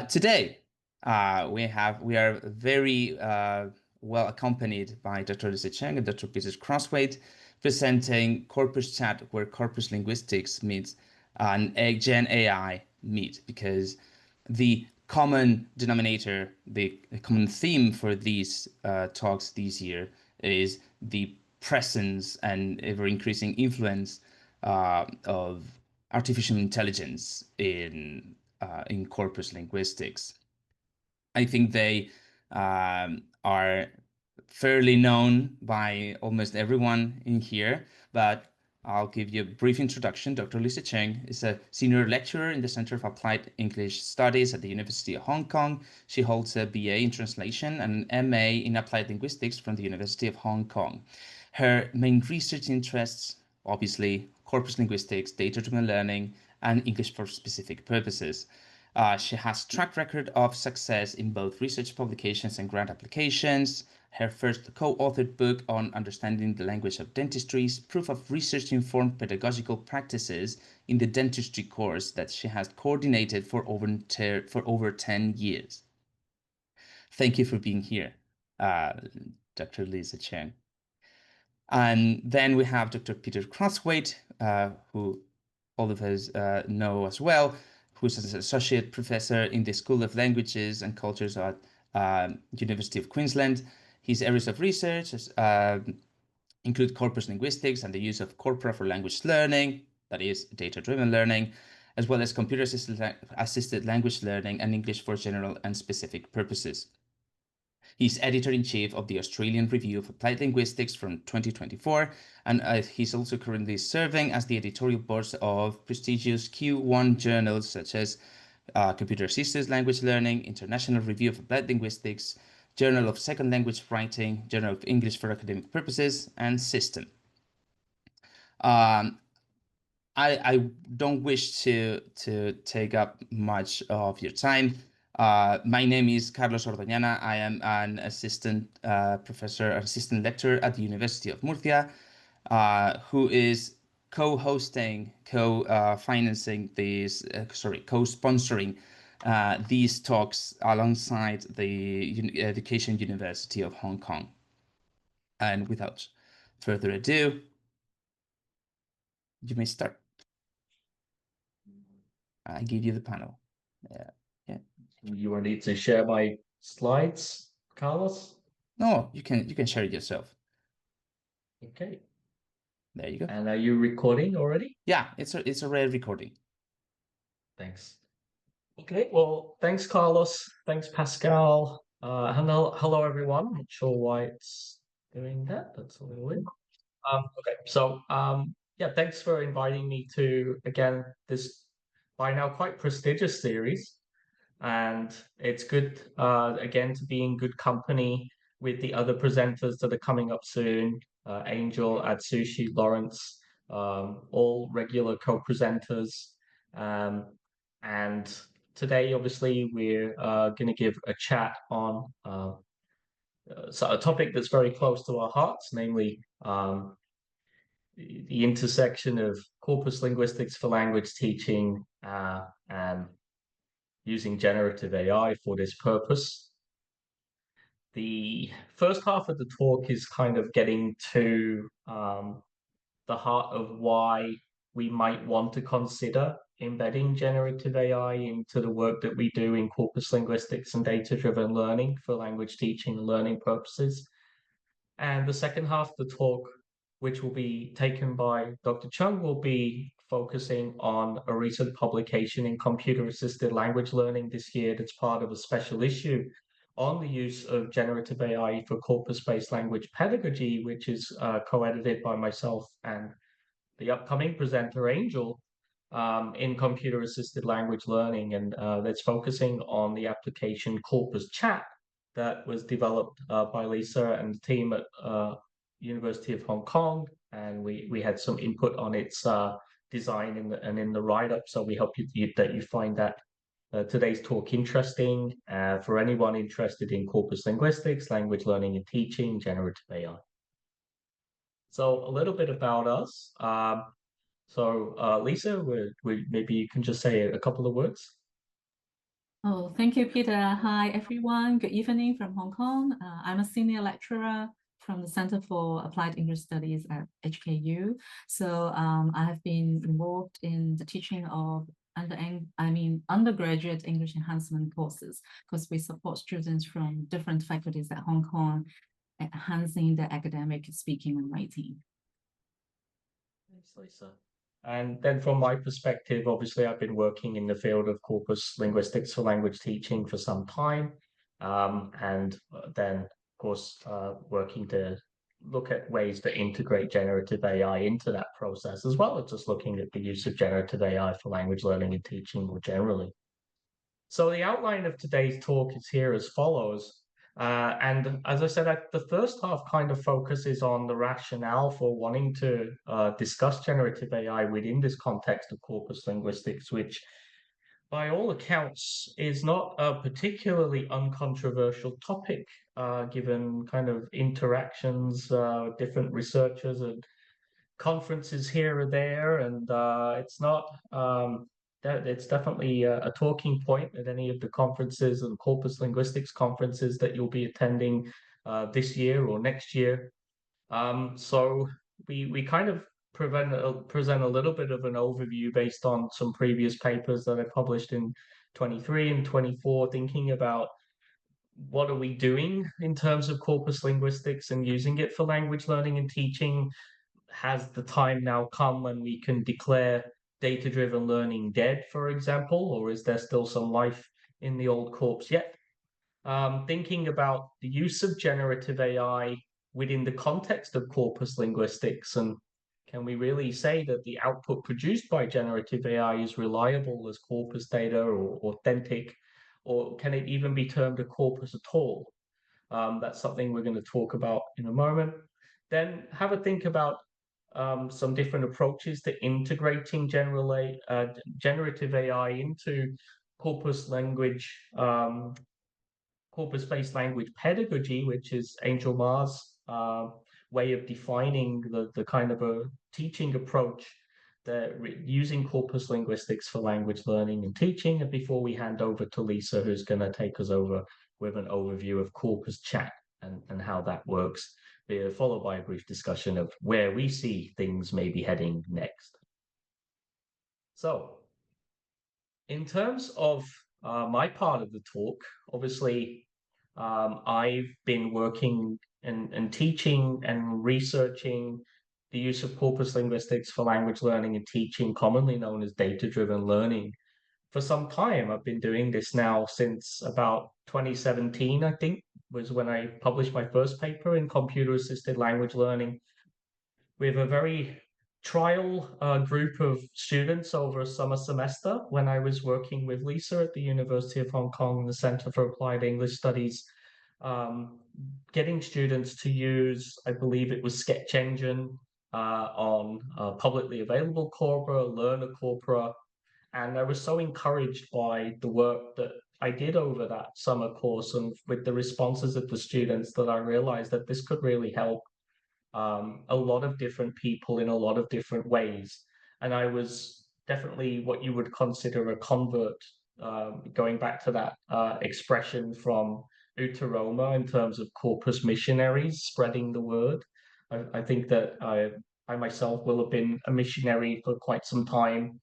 Today, we are very well accompanied by Dr. Lisa Cheung and Dr. Peter Crosthwaite presenting CorpusChat, where corpus linguistics meets and Gen AI meet, because the common denominator, the common theme for these talks this year is the presence and ever increasing influence of artificial intelligence in corpus linguistics. I think they are fairly known by almost everyone in here, but I'll give you a brief introduction. Dr. Lisa Cheung is a senior lecturer in the Center of Applied English Studies at the University of Hong Kong. She holds a BA in translation and an MA in applied linguistics from the University of Hong Kong. Her main research interests, obviously, corpus linguistics, data-driven learning, and English for specific purposes. She has track record of success in both research publications and grant applications. Her first co-authored book on understanding the language of dentistry is proof of research-informed pedagogical practices in the dentistry course that she has coordinated for over 10 years. Thank you for being here, Dr. Lisa Cheung. And then we have Dr. Peter Crosthwaite, who all of us know as well, who's an associate professor in the School of Languages and Cultures at University of Queensland. His areas of research include corpus linguistics and the use of corpora for language learning, that is data-driven learning, as well as computer-assisted language learning and English for general and specific purposes. He's editor-in-chief of the Australian Review of Applied Linguistics from 2024, and he's also currently serving as the editorial board of prestigious Q1 journals such as Computer Assisted Language Learning, International Review of Applied Linguistics, Journal of Second Language Writing, Journal of English for Academic Purposes, and System. I don't wish to take up much of your time. My name is Carlos Ordoñana. I am an assistant professor, assistant lecturer at the University of Murcia, who is co-hosting, co-financing these, co-sponsoring these talks alongside the Education University of Hong Kong. And without further ado, you may start. I give you the panel. Yeah. You will need to share my slides, Carlos? No, you can share it yourself. Okay. There you go. And are you recording already? Yeah, it's already recording. Thanks. Okay, well, thanks, Carlos. Thanks, Pascal. Hello, everyone. I'm not sure why it's doing that. That's a little weird. Okay, so yeah, thanks for inviting me to, again, this by now quite prestigious series. And it's good, again, to be in good company with the other presenters that are coming up soon. Angel, Atsushi, Lawrence, all regular co-presenters. And today, obviously, we're going to give a chat on so a topic that's very close to our hearts, namely the intersection of corpus linguistics for language teaching and using generative AI for this purpose. The first half of the talk is kind of getting to the heart of why we might want to consider embedding generative AI into the work that we do in corpus linguistics and data-driven learning for language teaching and learning purposes. And the second half of the talk, which will be taken by Dr. Cheung, will be focusing on a recent publication in computer-assisted language learning this year that's part of a special issue on the use of generative AI for corpus-based language pedagogy, which is co-edited by myself and the upcoming presenter, Angel, in computer-assisted language learning. And that's focusing on the application CorpusChat that was developed by Lisa and the team at University of Hong Kong. And we had some input on its design and in the write-up. So we hope that you find that today's talk interesting for anyone interested in corpus linguistics, language learning and teaching, generative AI. So a little bit about us. Lisa, maybe you can just say a couple of words. Oh, thank you, Peter. Hi, everyone. Good evening from Hong Kong. I'm a senior lecturer from the Center for Applied English Studies at HKU. I have been involved in the teaching of undergraduate English enhancement courses because we support students from different faculties at Hong Kong, enhancing their academic speaking and writing. Thanks, Lisa. And then from my perspective, obviously, I've been working in the field of corpus linguistics for language teaching for some time. And then, of course, working to look at ways to integrate generative AI into that process, as well as just looking at the use of generative AI for language learning and teaching more generally. So the outline of today's talk is here as follows. And as I said, the first half kind of focuses on the rationale for wanting to discuss generative AI within this context of corpus linguistics, which by all accounts is not a particularly uncontroversial topic, given kind of interactions, different researchers and conferences here or there, and it's not it's definitely a talking point at any of the conferences and corpus linguistics conferences that you'll be attending this year or next year. So we kind of present a little bit of an overview based on some previous papers that I published in 23 and 24, thinking about what are we doing in terms of corpus linguistics and using it for language learning and teaching. Has the time now come when we can declare data-driven learning dead, for example, or is there still some life in the old corpse yet? Thinking about the use of generative AI within the context of corpus linguistics, and can we really say that the output produced by generative AI is reliable as corpus data or authentic, or can it even be termed a corpus at all? That's something we're going to talk about in a moment. Then have a think about some different approaches to integrating generative AI into corpus language, corpus-based language pedagogy, which is Angel Ma's way of defining the kind of a teaching approach that using corpus linguistics for language learning and teaching. And before we hand over to Lisa, who's going to take us over with an overview of CorpusChat and how that works, followed by a brief discussion of where we see things may be heading next. So, in terms of my part of the talk, obviously, I've been working and teaching and researching the use of corpus linguistics for language learning and teaching, commonly known as data-driven learning, for some time. I've been doing this now since about 2017, I think, was when I published my first paper in computer-assisted language learning with a very trial group of students over a summer semester when I was working with Lisa at the University of Hong Kong, the Center for Applied English Studies, getting students to use, I believe it was Sketch Engine on publicly available corpora, learner corpora, and I was so encouraged by the work that I did over that summer course and with the responses of the students that I realized that this could really help a lot of different people in a lot of different ways. And I was definitely what you would consider a convert, going back to that expression from Utaroma in terms of corpus missionaries spreading the word. I think that I myself will have been a missionary for quite some time,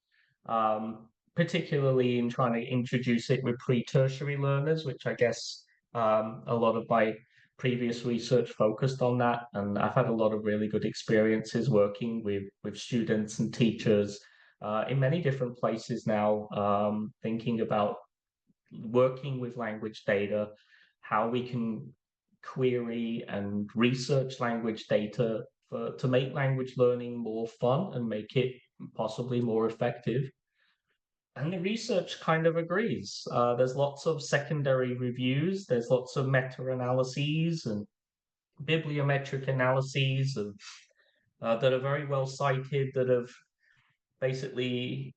particularly in trying to introduce it with pre-tertiary learners, which I guess a lot of my previous research focused on that, and I've had a lot of really good experiences working with students and teachers in many different places now, thinking about working with language data, how we can query and research language data to make language learning more fun and make it possibly more effective. And the research kind of agrees. There's lots of secondary reviews, there's lots of meta-analyses and bibliometric analyses that are very well cited, that have basically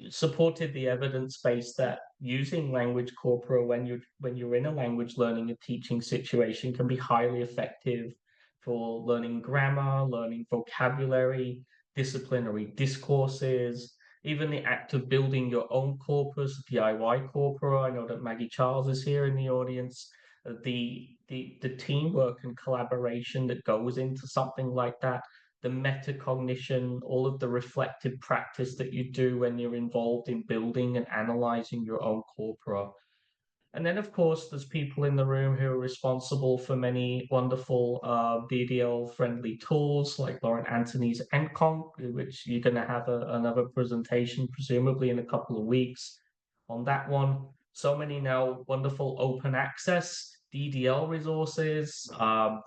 supported the evidence base that using language corpora when you're in a language learning and teaching situation can be highly effective for learning grammar, learning vocabulary, disciplinary discourses, even the act of building your own corpus, DIY corpora. I know that Maggie Charles is here in the audience. The teamwork and collaboration that goes into something like that, the metacognition, all of the reflective practice that you do when you're involved in building and analyzing your own corpora. And then, of course, there's people in the room who are responsible for many wonderful DDL-friendly tools like Lauren Anthony's NConc, which you're going to have another presentation, presumably in a couple of weeks on that one. So many now wonderful open access DDL resources.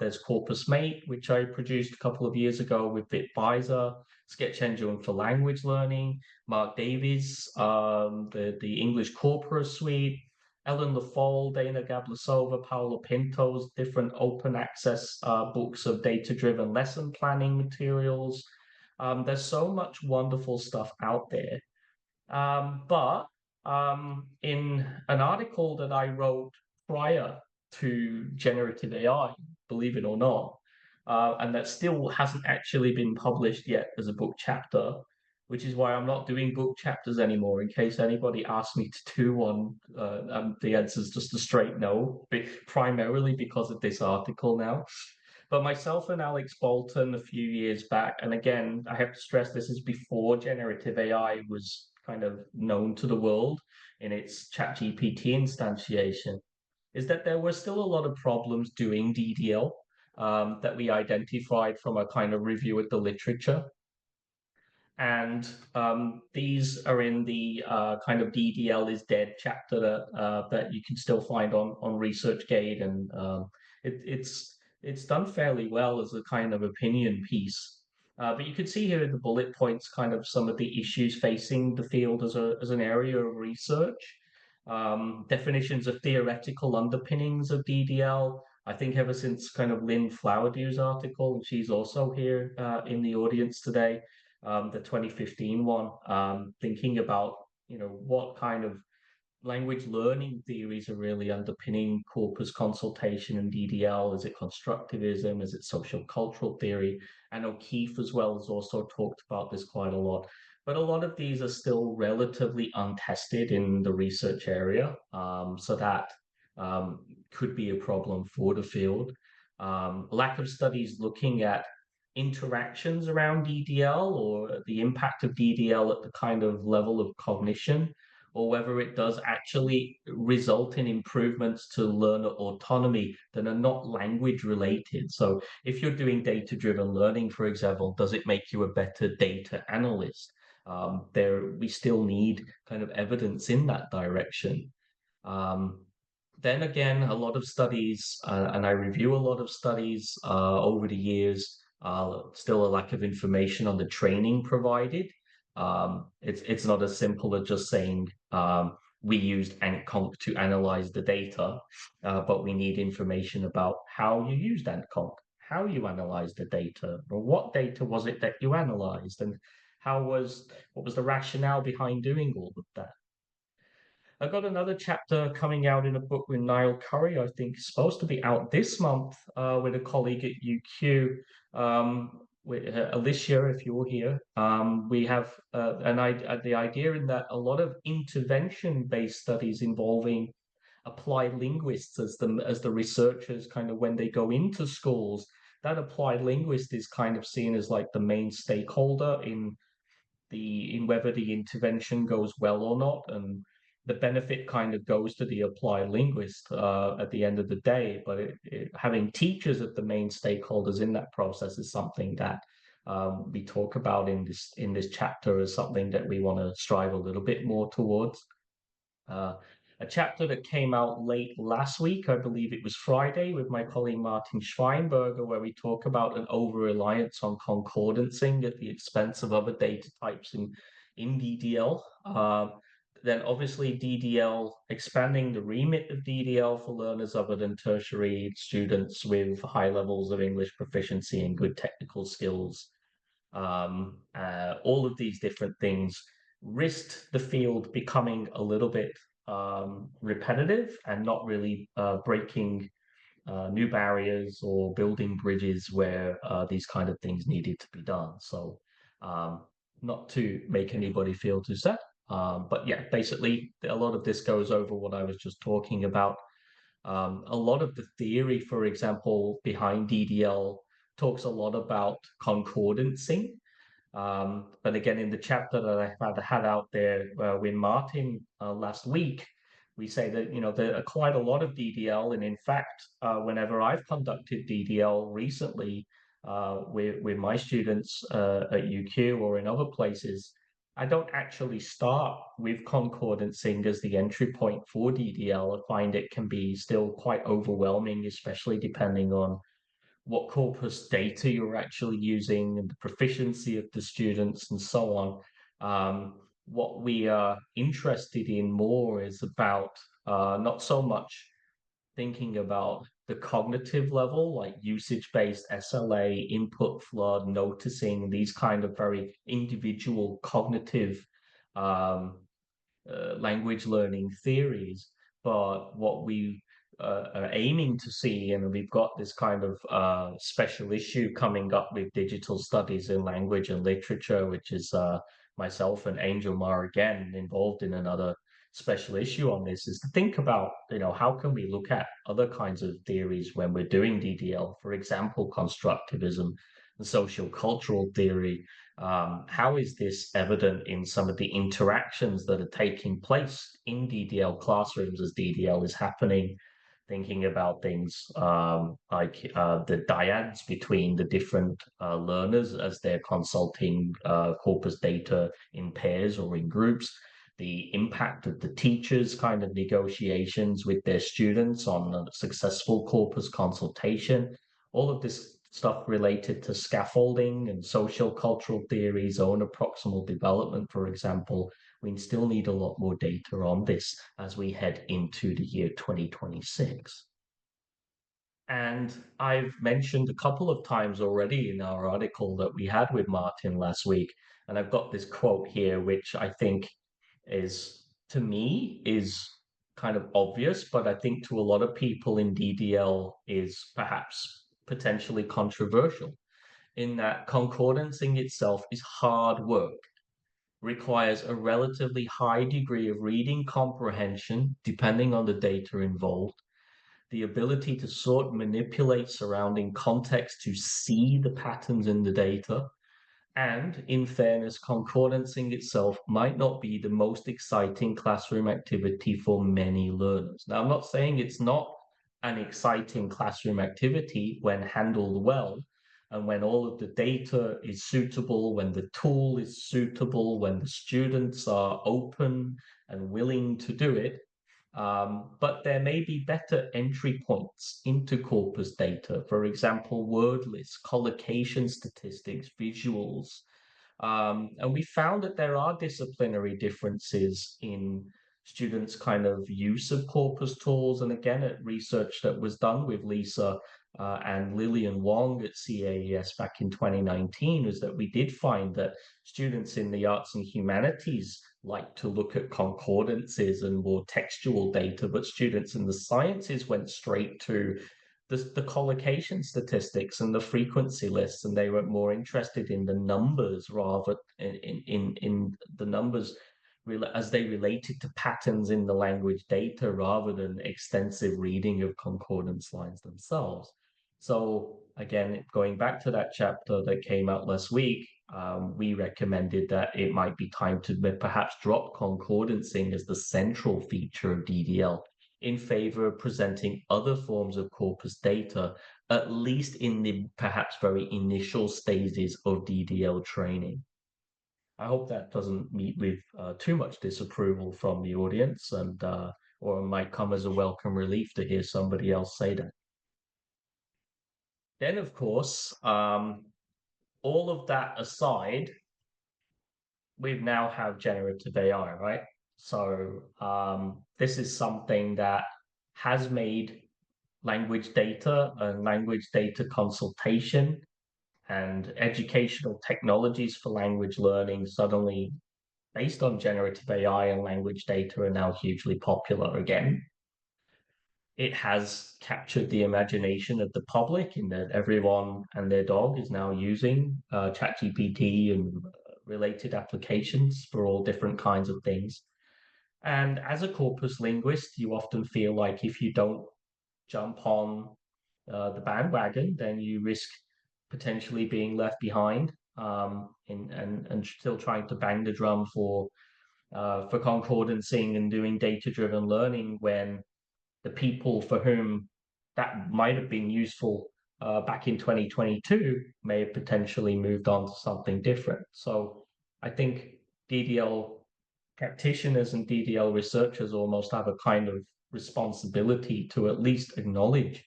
There's CorpusMate, which I produced a couple of years ago with Bitvisor, Sketch Engine for language learning, Mark Davies, the English Corpora suite, Ellen LaFolle, Dana Gablasova, Paolo Pinto's different open access books of data-driven lesson planning materials. There's so much wonderful stuff out there. But in an article that I wrote prior to generative AI, believe it or not, and that still hasn't actually been published yet as a book chapter, which is why I'm not doing book chapters anymore. In case anybody asks me to do one, the answer is just a straight no, primarily because of this article now. But myself and Alex Bolton a few years back, and again, I have to stress this is before generative AI was kind of known to the world in its ChatGPT instantiation, is that there were still a lot of problems doing DDL that we identified from a kind of review of the literature. And these are in the kind of DDL is dead chapter that you can still find on ResearchGate, and it's done fairly well as a kind of opinion piece. But you can see here in the bullet points kind of some of the issues facing the field as an area of research. Definitions of theoretical underpinnings of DDL. I think ever since kind of Lynn Flowerdew's article, and she's also here in the audience today, the 2015 one, thinking about, what kind of language learning theories are really underpinning corpus consultation and DDL. Is it constructivism? Is it social cultural theory? And O'Keefe as well has also talked about this quite a lot. But a lot of these are still relatively untested in the research area, so that could be a problem for the field. Lack of studies looking at interactions around DDL or the impact of DDL at the kind of level of cognition, or whether it does actually result in improvements to learner autonomy that are not language related. So if you're doing data-driven learning, for example, does it make you a better data analyst? We still need kind of evidence in that direction. Then again, a lot of studies, and I review a lot of studies over the years, still a lack of information on the training provided. It's not as simple as just saying we used AntConc to analyze the data, but we need information about how you used AntConc, how you analyzed the data, or what data was it that you analyzed, and what was the rationale behind doing all of that. I've got another chapter coming out in a book with Niall Curry, I think is supposed to be out this month with a colleague at UQ, with Alicia, if you're here. We have the idea in that a lot of intervention-based studies involving applied linguists as the researchers kind of when they go into schools, that applied linguist is kind of seen as like the main stakeholder in whether the intervention goes well or not, and the benefit kind of goes to the applied linguist at the end of the day. But having teachers as the main stakeholders in that process is something that we talk about in this chapter as something that we want to strive a little bit more towards. A chapter that came out late last week, I believe it was Friday, with my colleague Martin Schweinberger, where we talk about an over-reliance on concordancing at the expense of other data types in DDL. Then obviously DDL, expanding the remit of DDL for learners other than tertiary students with high levels of English proficiency and good technical skills. All of these different things risked the field becoming a little bit repetitive and not really breaking new barriers or building bridges where these kind of things needed to be done. So not to make anybody feel too sad. But yeah, basically, a lot of this goes over what I was just talking about. A lot of the theory, for example, behind DDL talks a lot about concordancing. But again, in the chapter that I had out there with Martin last week, we say that there are quite a lot of DDL, and in fact, whenever I've conducted DDL recently with my students at UQ or in other places, I don't actually start with concordancing as the entry point for DDL. I find it can be still quite overwhelming, especially depending on what corpus data you're actually using and the proficiency of the students and so on. What we are interested in more is about not so much thinking about the cognitive level, like usage-based SLA, input flood, noticing, these kind of very individual cognitive um, language learning theories. But what we are aiming to see, and we've got this kind of special issue coming up with digital studies in language and literature, which is myself and Angel Mar again involved in another special issue on this, is to think about, how can we look at other kinds of theories when we're doing DDL, for example, constructivism and social cultural theory. How is this evident in some of the interactions that are taking place in DDL classrooms as DDL is happening? Thinking about things like the dyads between the different learners as they're consulting corpus data in pairs or in groups, the impact of the teachers' kind of negotiations with their students on a successful corpus consultation, all of this stuff related to scaffolding and social cultural theories, owner proximal development, for example. We still need a lot more data on this as we head into the year 2026. And I've mentioned a couple of times already in our article that we had with Martin last week, and I've got this quote here, which I think is, to me, is kind of obvious, but I think to a lot of people in DDL is perhaps potentially controversial, in that concordancing itself is hard work, requires a relatively high degree of reading comprehension, depending on the data involved, the ability to sort manipulate surrounding context to see the patterns in the data. And in fairness, concordancing itself might not be the most exciting classroom activity for many learners. Now, I'm not saying it's not an exciting classroom activity when handled well, and when all of the data is suitable, when the tool is suitable, when the students are open and willing to do it. But there may be better entry points into corpus data, for example, word lists, collocation statistics, visuals. And we found that there are disciplinary differences in students' kind of use of corpus tools. And again, at research that was done with Lisa and Lillian Wong at CAES back in 2019, is that we did find that students in the arts and humanities like to look at concordances and more textual data, but students in the sciences went straight to the collocation statistics and the frequency lists, and they were more interested in the numbers rather in the numbers as they related to patterns in the language data rather than extensive reading of concordance lines themselves. So again, going back to that chapter that came out last week, we recommended that it might be time to perhaps drop concordancing as the central feature of DDL in favor of presenting other forms of corpus data, at least in the perhaps very initial stages of DDL training. I hope that doesn't meet with too much disapproval from the audience, and or it might come as a welcome relief to hear somebody else say that. Then, of course, all of that aside, we now have generative AI, right? So this is something that has made language data and language data consultation and educational technologies for language learning suddenly, based on generative AI and language data, are now hugely popular again. It has captured the imagination of the public in that everyone and their dog is now using ChatGPT and related applications for all different kinds of things. And as a corpus linguist, you often feel like if you don't jump on the bandwagon, then you risk potentially being left behind, and still trying to bang the drum for concordancing and doing data-driven learning when the people for whom that might have been useful back in 2022 may have potentially moved on to something different. So I think DDL practitioners and DDL researchers almost have a kind of responsibility to at least acknowledge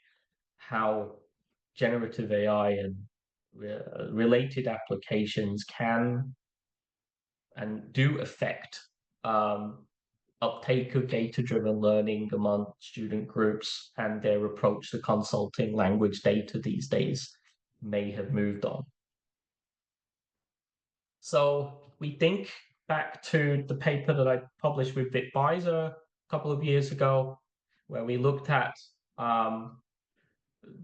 how generative AI and related applications can and do affect uptake of data-driven learning among student groups, and their approach to consulting language data these days may have moved on. So we think back to the paper that I published with Vic Beiser a couple of years ago, where we looked at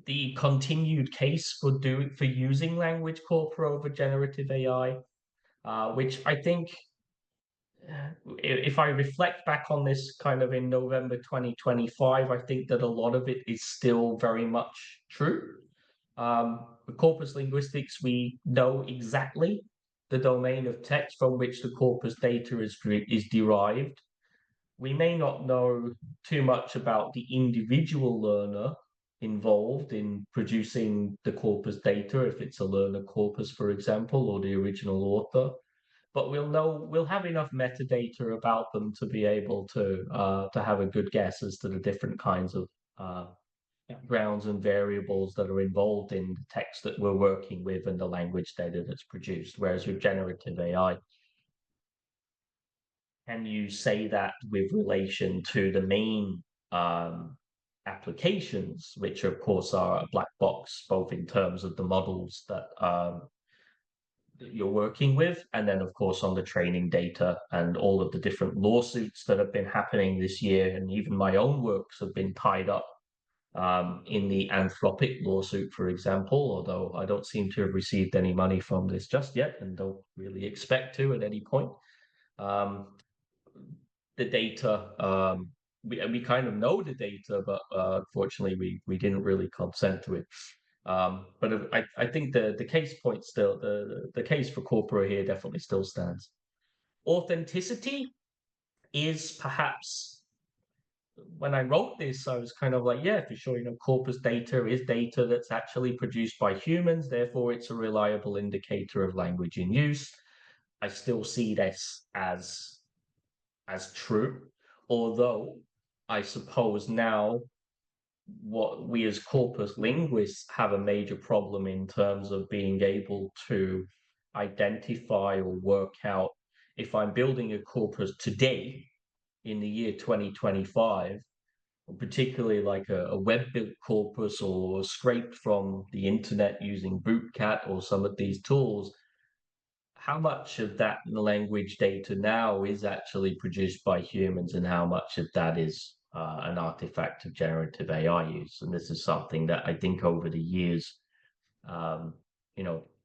the continued case for using language corpora over generative AI, which I think, if I reflect back on this kind of in November 2025, I think that a lot of it is still very much true. With corpus linguistics, we know exactly the domain of text from which the corpus data is derived. We may not know too much about the individual learner involved in producing the corpus data, if it's a learner corpus, for example, or the original author. But we'll have enough metadata about them to be able to have a good guess as to the different kinds of grounds and variables that are involved in the text that we're working with and the language data that's produced. Whereas with generative AI, can you say that with relation to the main applications, which of course are a black box, both in terms of the models that you're working with, and then of course on the training data and all of the different lawsuits that have been happening this year, and even my own works have been tied up in the Anthropic lawsuit, for example, although I don't seem to have received any money from this just yet and don't really expect to at any point. The data, we kind of know the data, but unfortunately we didn't really consent to it. But I think the case point still, the case for corpora here definitely still stands. Authenticity is perhaps, when I wrote this, I was kind of like, yeah, for sure, corpus data is data that's actually produced by humans, therefore it's a reliable indicator of language in use. I still see this as true, although I suppose now what we as corpus linguists have a major problem in terms of being able to identify or work out, if I'm building a corpus today in the year 2025, particularly like a web-built corpus or scraped from the internet using Bootcat or some of these tools, how much of that language data now is actually produced by humans and how much of that is an artifact of generative AI use? And this is something that I think over the years,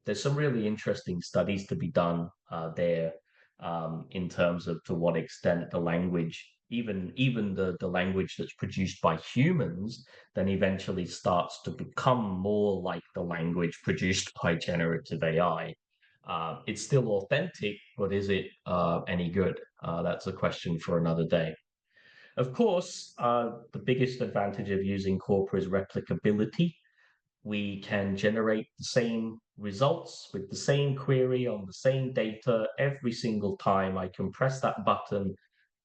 there's some really interesting studies to be done there in terms of to what extent the language, even the language that's produced by humans, then eventually starts to become more like the language produced by generative AI. It's still authentic, but is it any good? That's a question for another day. Of course, the biggest advantage of using corpora is replicability. We can generate the same results with the same query on the same data every single time. I can press that button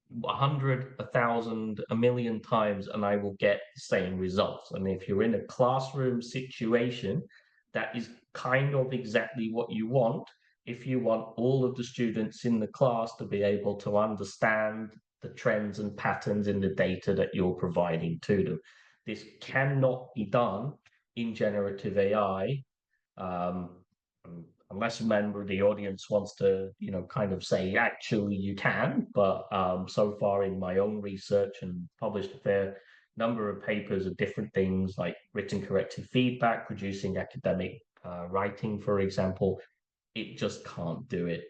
100, 1,000, 1,000,000 times, and I will get the same results. And if you're in a classroom situation, that is kind of exactly what you want. If you want all of the students in the class to be able to understand the trends and patterns in the data that you're providing to them. This cannot be done in generative AI, unless a member of the audience wants to, kind of say, actually you can, but so far in my own research and published a fair number of papers of different things like written corrective feedback, producing academic writing, for example, it just can't do it.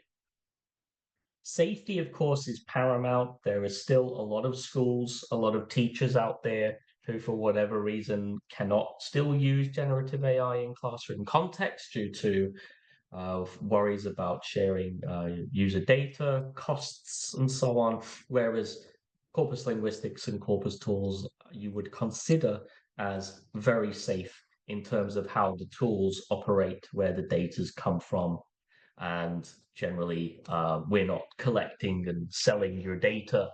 Safety, of course, is paramount. There is still a lot of schools, a lot of teachers out there who, for whatever reason, cannot still use generative AI in classroom context due to worries about sharing user data, costs, and so on. Whereas Corpus Linguistics and Corpus tools you would consider as very safe in terms of how the tools operate, where the data's come from, and generally we're not collecting and selling your data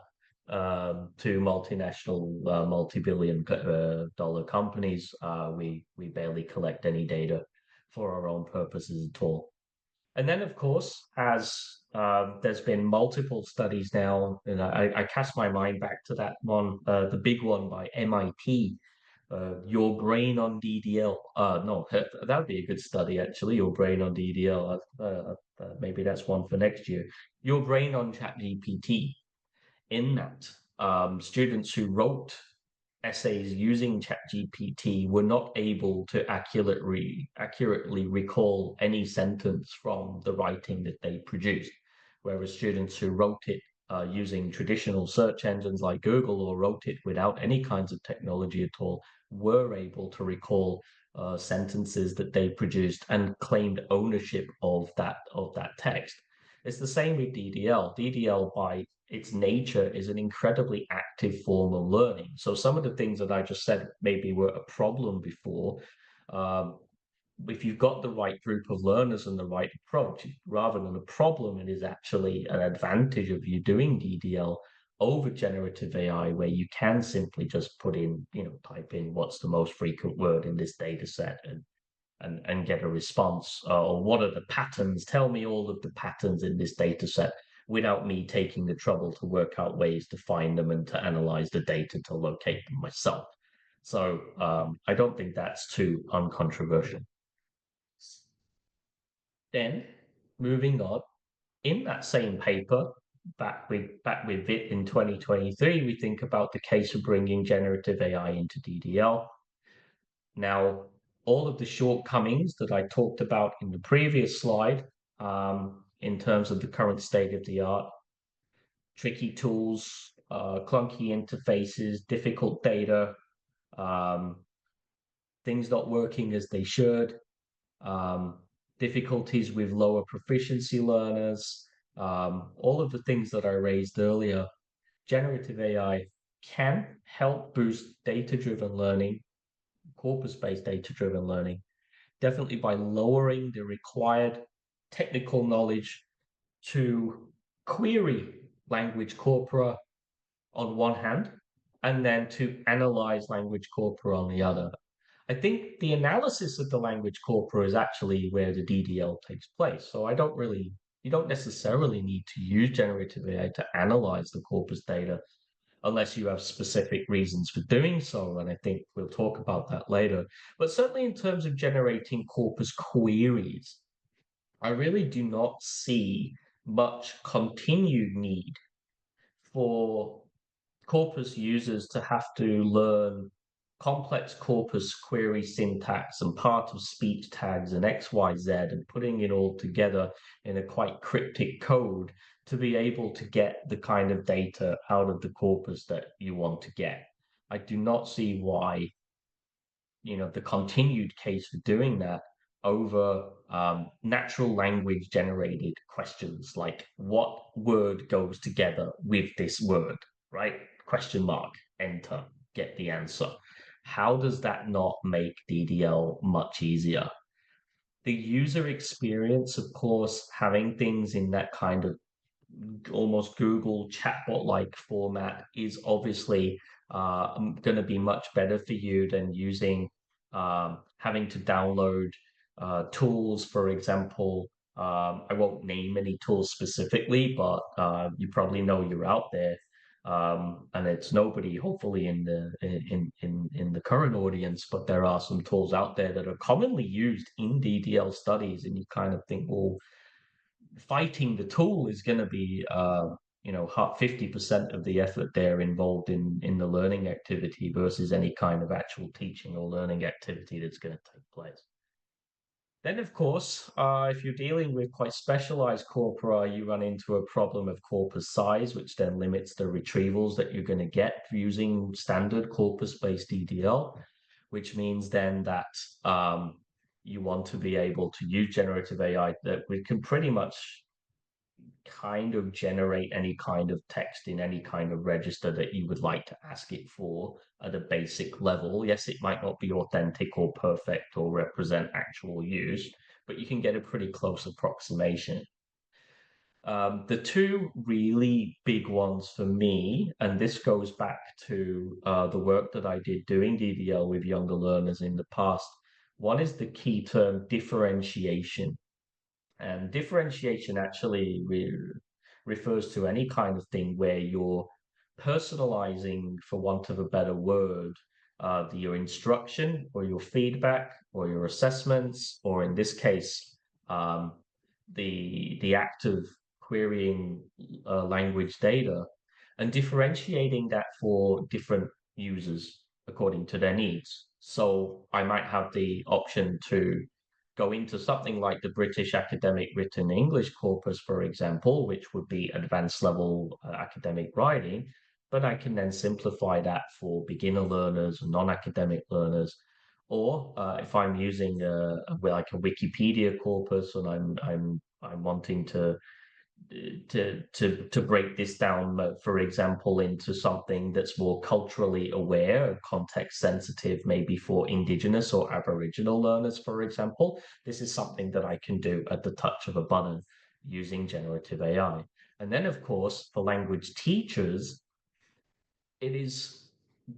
to multinational, multi-billion dollar companies. We barely collect any data for our own purposes at all. And then, of course, as there's been multiple studies now, and I cast my mind back to that one, the big one by MIT, Your Brain on DDL. No, that would be a good study, actually, Your Brain on DDL. Maybe that's one for next year. Your Brain on ChatGPT. In that, students who wrote essays using ChatGPT were not able to accurately recall any sentence from the writing that they produced, whereas students who wrote it using traditional search engines like Google or wrote it without any kinds of technology at all were able to recall sentences that they produced and claimed ownership of that text. It's the same with DDL. DDL, by its nature, is an incredibly active form of learning. So some of the things that I just said maybe were a problem before. If you've got the right group of learners and the right approach, rather than a problem, it is actually an advantage of you doing DDL over generative AI, where you can simply just put in, type in what's the most frequent word in this data set and get a response, or what are the patterns? Tell me all of the patterns in this data set without me taking the trouble to work out ways to find them and to analyze the data to locate them myself. So I don't think that's too uncontroversial. Then, moving on, in that same paper, back with VIT in 2023, we think about the case of bringing generative AI into DDL. Now, all of the shortcomings that I talked about in the previous slide, in terms of the current state of the art, tricky tools, clunky interfaces, difficult data, things not working as they should, difficulties with lower proficiency learners, all of the things that I raised earlier. Generative AI can help boost data-driven learning, corpus-based data-driven learning, definitely by lowering the required technical knowledge to query language corpora on one hand, and then to analyze language corpora on the other. I think the analysis of the language corpora is actually where the DDL takes place. So you don't necessarily need to use generative AI to analyze the corpus data unless you have specific reasons for doing so. And I think we'll talk about that later. But certainly in terms of generating corpus queries, I really do not see much continued need for corpus users to have to learn complex corpus query syntax and part of speech tags and XYZ and putting it all together in a quite cryptic code to be able to get the kind of data out of the corpus that you want to get. I do not see why, the continued case for doing that over natural language generated questions like what word goes together with this word, right? Question mark, enter, get the answer. How does that not make DDL much easier? The user experience, of course, having things in that kind of almost Google chatbot-like format is obviously going to be much better for you than using having to download tools, for example. I won't name any tools specifically, but you probably know you're out there, and it's nobody, hopefully, in the current audience. But there are some tools out there that are commonly used in DDL studies, and you kind of think, well, fighting the tool is going to be 50% of the effort there involved in the learning activity versus any kind of actual teaching or learning activity that's going to take place. Then, of course, if you're dealing with quite specialized corpora, you run into a problem of corpus size, which then limits the retrievals that you're going to get using standard corpus-based DDL, which means then that you want to be able to use generative AI that we can pretty much kind of generate any kind of text in any kind of register that you would like to ask it for at a basic level. Yes, it might not be authentic or perfect or represent actual use, but you can get a pretty close approximation. The two really big ones for me, and this goes back to the work that I did doing DDL with younger learners in the past. One is the key term differentiation. And differentiation actually refers to any kind of thing where you're personalizing, for want of a better word, your instruction or your feedback or your assessments, or in this case, the act of querying language data and differentiating that for different users according to their needs. So I might have the option to go into something like the British Academic Written English corpus, for example, which would be advanced level academic writing, but I can then simplify that for beginner learners and non-academic learners. Or if I'm using like a Wikipedia corpus and I'm wanting to break this down, for example, into something that's more culturally aware, context sensitive, maybe for Indigenous or Aboriginal learners, for example, this is something that I can do at the touch of a button using generative AI. And then, of course, for language teachers, it is,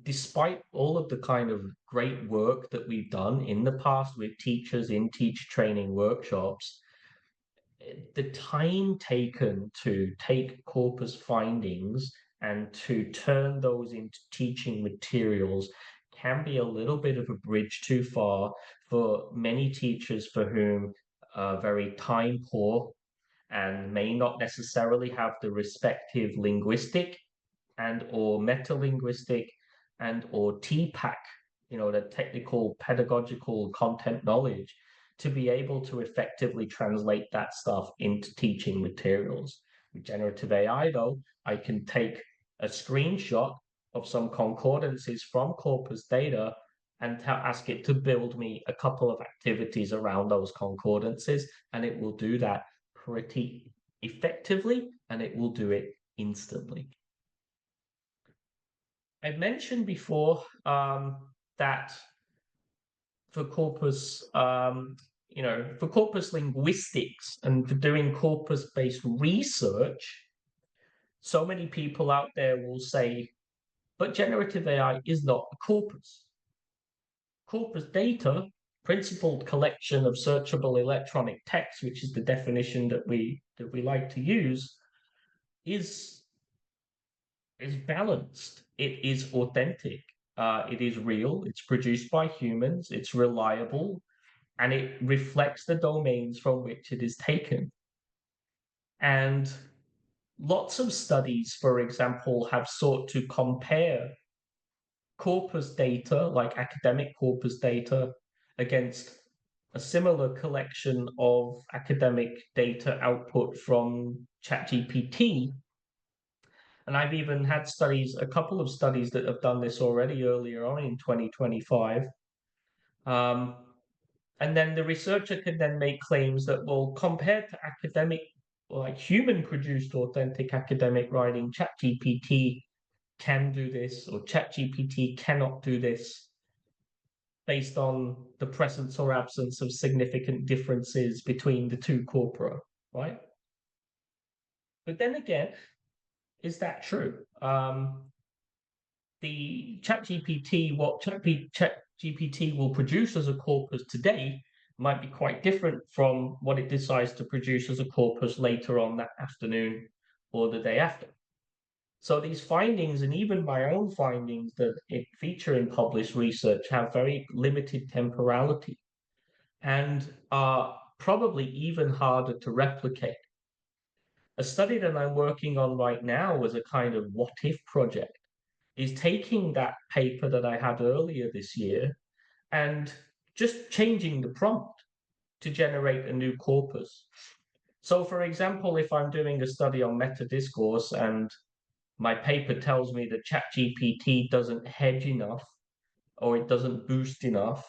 despite all of the kind of great work that we've done in the past with teachers in teacher training workshops, the time taken to take corpus findings and to turn those into teaching materials can be a little bit of a bridge too far for many teachers for whom are very time poor and may not necessarily have the respective linguistic and or metalinguistic and or TPAC, the technical pedagogical content knowledge to be able to effectively translate that stuff into teaching materials. With generative AI, though, I can take a screenshot of some concordances from corpus data and ask it to build me a couple of activities around those concordances, and it will do that pretty effectively, and it will do it instantly. I mentioned before that for corpus, for corpus linguistics and for doing corpus-based research, so many people out there will say, but generative AI is not a corpus. Corpus data, principled collection of searchable electronic text, which is the definition that we like to use, is balanced. It is authentic. It is real. It's produced by humans. It's reliable, and it reflects the domains from which it is taken. And lots of studies, for example, have sought to compare corpus data, like academic corpus data, against a similar collection of academic data output from ChatGPT. And I've even had a couple of studies that have done this already earlier on in 2025. And then the researcher can then make claims that, well, compared to academic, like human-produced authentic academic writing, ChatGPT can do this, or ChatGPT cannot do this, based on the presence or absence of significant differences between the two corpora, right? But then again, is that true? The ChatGPT, what ChatGPT will produce as a corpus today might be quite different from what it decides to produce as a corpus later on that afternoon or the day after. So these findings, and even my own findings that feature in published research, have very limited temporality and are probably even harder to replicate. A study that I'm working on right now as a kind of what-if project is taking that paper that I had earlier this year and just changing the prompt to generate a new corpus. So for example, if I'm doing a study on meta discourse and my paper tells me that ChatGPT doesn't hedge enough or it doesn't boost enough,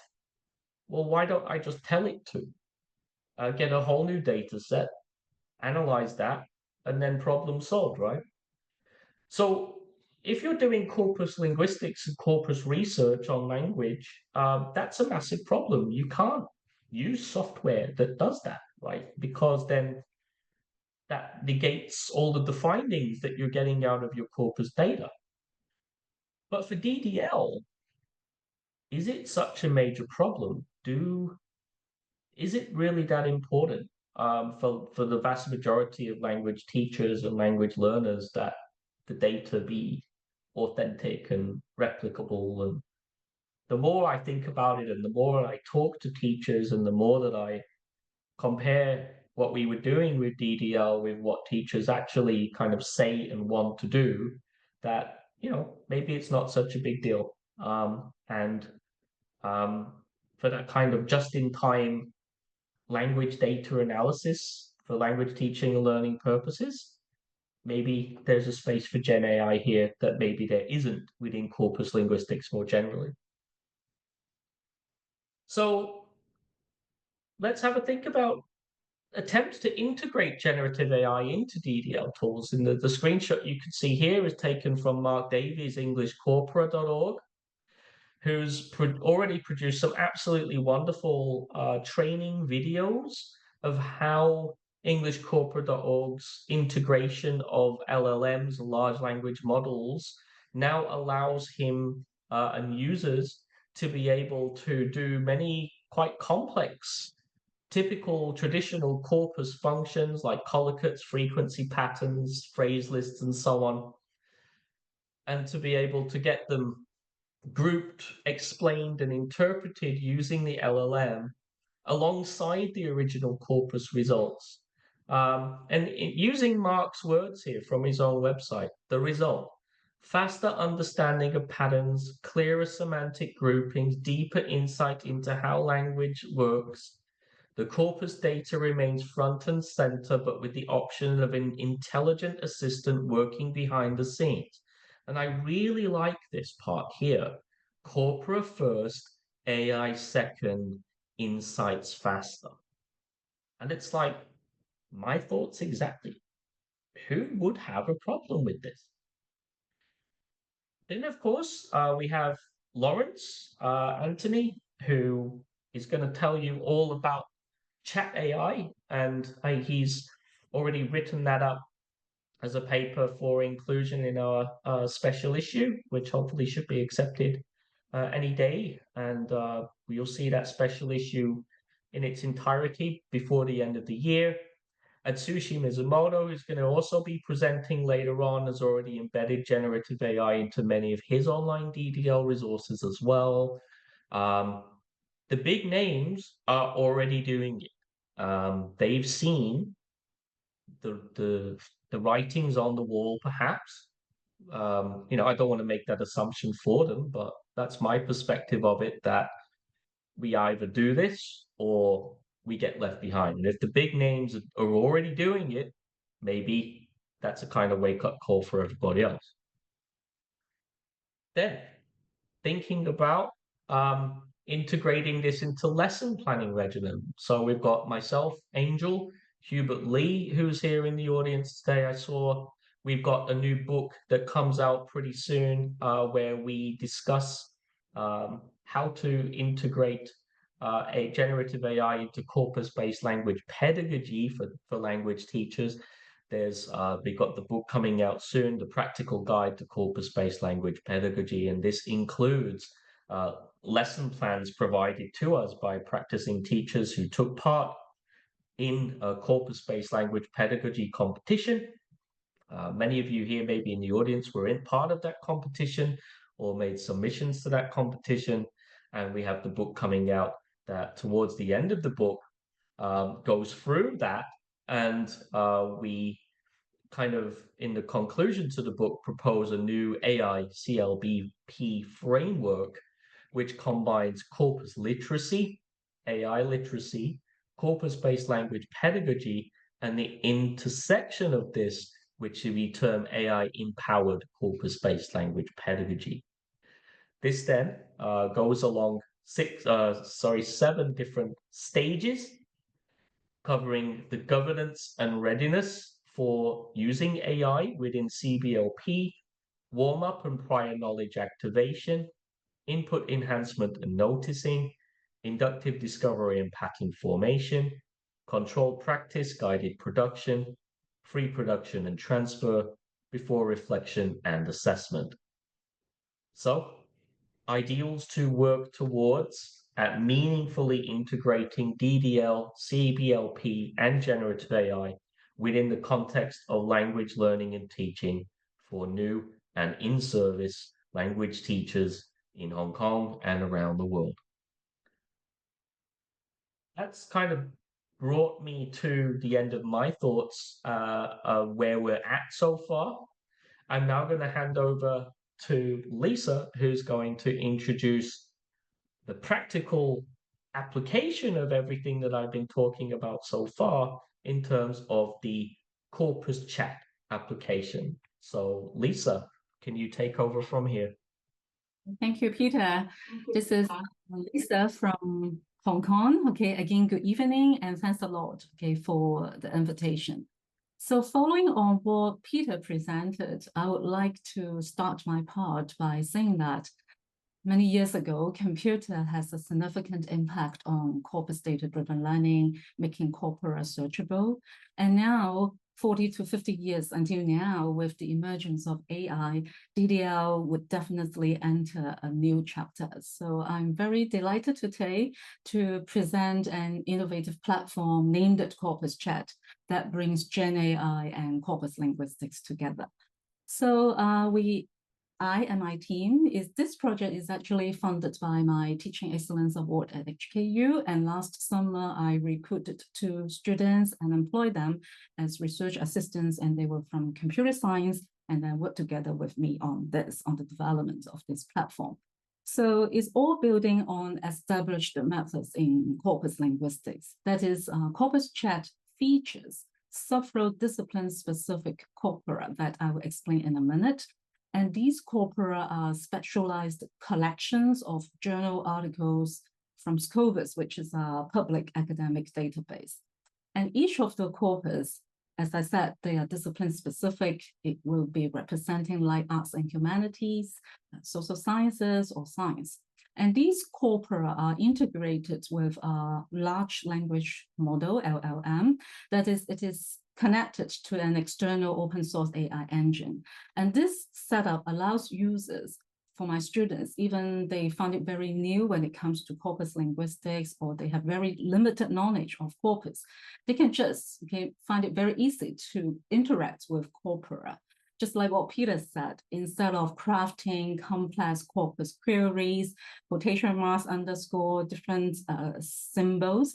well, why don't I just tell it to? Get a whole new data set, analyze that, and then problem solved, right? So if you're doing corpus linguistics and corpus research on language, that's a massive problem. You can't use software that does that, right? Because then that negates all of the findings that you're getting out of your corpus data. But for DDL, is it such a major problem? Is it really that important for the vast majority of language teachers and language learners that the data be authentic and replicable? And the more I think about it and the more I talk to teachers and the more that I compare what we were doing with DDL with what teachers actually kind of say and want to do, that, maybe it's not such a big deal. And for that kind of just-in-time language data analysis for language teaching and learning purposes, maybe there's a space for Gen AI here that maybe there isn't within corpus linguistics more generally. So let's have a think about attempts to integrate generative AI into DDL tools. And the screenshot you can see here is taken from Mark Davies' EnglishCorpora.org, who's already produced some absolutely wonderful training videos of how EnglishCorpora.org's integration of LLMs, large language models, now allows him and users to be able to do many quite complex typical traditional corpus functions like collocates, frequency patterns, phrase lists, and so on, and to be able to get them grouped, explained, and interpreted using the LLM alongside the original corpus results. And using Mark's words here from his own website, the result: faster understanding of patterns, clearer semantic groupings, deeper insight into how language works. The corpus data remains front and center, but with the option of an intelligent assistant working behind the scenes. And I really like this part here. Corpora first, AI second, insights faster. And it's like, my thoughts exactly. Who would have a problem with this? Then, of course, we have Lawrence Anthony, who is going to tell you all about Chat AI, and he's already written that up as a paper for inclusion in our special issue, which hopefully should be accepted any day. And you'll see that special issue in its entirety before the end of the year. Atsushi Mizumoto, who's going to also be presenting later on, has already embedded generative AI into many of his online DDL resources as well. The big names are already doing it. They've seen the writings on the wall, perhaps. I don't want to make that assumption for them, but that's my perspective of it, that we either do this or we get left behind. And if the big names are already doing it, maybe that's a kind of wake-up call for everybody else. Then, thinking about integrating this into lesson planning regimen. So we've got myself, Angel, Hubert Lee, who's here in the audience today. I saw we've got a new book that comes out pretty soon where we discuss how to integrate a generative AI into corpus-based language pedagogy for language teachers. We've got the book coming out soon, The Practical Guide to Corpus-Based Language Pedagogy, and this includes lesson plans provided to us by practicing teachers who took part in a corpus-based language pedagogy competition. Many of you here, maybe in the audience, were in part of that competition or made submissions to that competition, and we have the book coming out that towards the end of the book goes through that, and we kind of, in the conclusion to the book, propose a new AI CLBP framework, which combines corpus literacy, AI literacy, corpus-based language pedagogy, and the intersection of this, which we term AI-empowered corpus-based language pedagogy. This then goes along seven different stages, covering the governance and readiness for using AI within CBLP, warm-up and prior knowledge activation, input enhancement and noticing, inductive discovery and pattern formation, controlled practice, guided production, pre-production and transfer, before reflection and assessment. So, ideals to work towards at meaningfully integrating DDL, CBLP, and generative AI within the context of language learning and teaching for new and in-service language teachers in Hong Kong and around the world. That's kind of brought me to the end of my thoughts where we're at so far. I'm now going to hand over to Lisa, who's going to introduce the practical application of everything that I've been talking about so far in terms of the CorpusChat application. So Lisa, can you take over from here? Thank you, Peter. This is Lisa from Hong Kong. Okay, again, good evening, and thanks a lot, okay, for the invitation. So following on what Peter presented, I would like to start my part by saying that many years ago, computer has a significant impact on corpus data-driven learning, making corpora searchable. And now, 40 to 50 years until now, with the emergence of AI, DDL would definitely enter a new chapter. So I'm very delighted today to present an innovative platform named CorpusChat that brings GenAI and corpus linguistics together. So I and my team, this project is actually funded by my Teaching Excellence Award at HKU, and last summer I recruited 2 students and employed them as research assistants, and they were from computer science, and then worked together with me on the development of this platform. So it's all building on established methods in corpus linguistics. That is, CorpusChat features several discipline-specific corpora that I will explain in a minute. And these corpora are specialized collections of journal articles from Scopus, which is a public academic database. And each of the corpus, as I said, they are discipline specific. It will be representing like arts and humanities, social sciences, or science. And these corpora are integrated with a large language model, LLM. That is, it is connected to an external open source AI engine. And this setup allows users, for my students, even they found it very new when it comes to corpus linguistics, or they have very limited knowledge of corpus, they can just find it very easy to interact with corpora. Just like what Peter said, instead of crafting complex corpus queries, quotation marks, underscore, different symbols,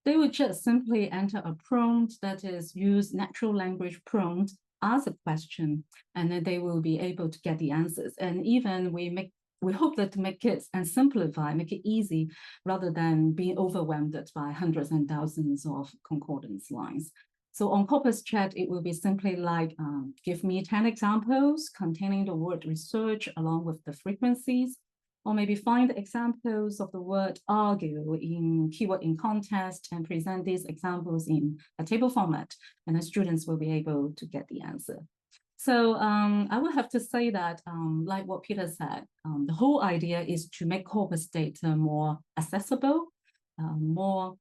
they would just simply enter a prompt, that is, use natural language prompt, ask a question, and then they will be able to get the answers. And even we hope that to make it and simplify, make it easy, rather than being overwhelmed by hundreds and thousands of concordance lines. So on CorpusChat, it will be simply like, give me 10 examples containing the word research along with the frequencies, or maybe find examples of the word argue in keyword in context and present these examples in a table format, and the students will be able to get the answer. So I would have to say that, like what Peter said, the whole idea is to make corpus data more accessible, more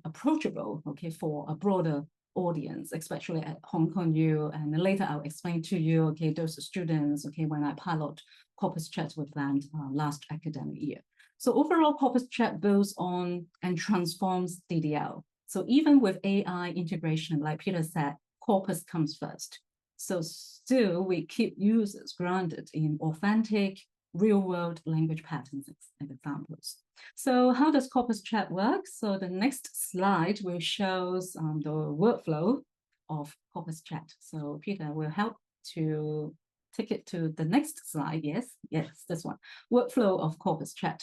approachable, okay, for a broader audience, especially at Hong Kong U, and later I'll explain to you, okay, those students, okay, when I pilot CorpusChat with them last academic year. So overall, CorpusChat builds on and transforms DDL. So even with AI integration, like Peter said, corpus comes first. So still, we keep users grounded in authentic, real-world language patterns and examples. So how does CorpusChat work? So the next slide will show the workflow of CorpusChat. So Peter will help to take it to the next slide. Yes, this one. Workflow of CorpusChat.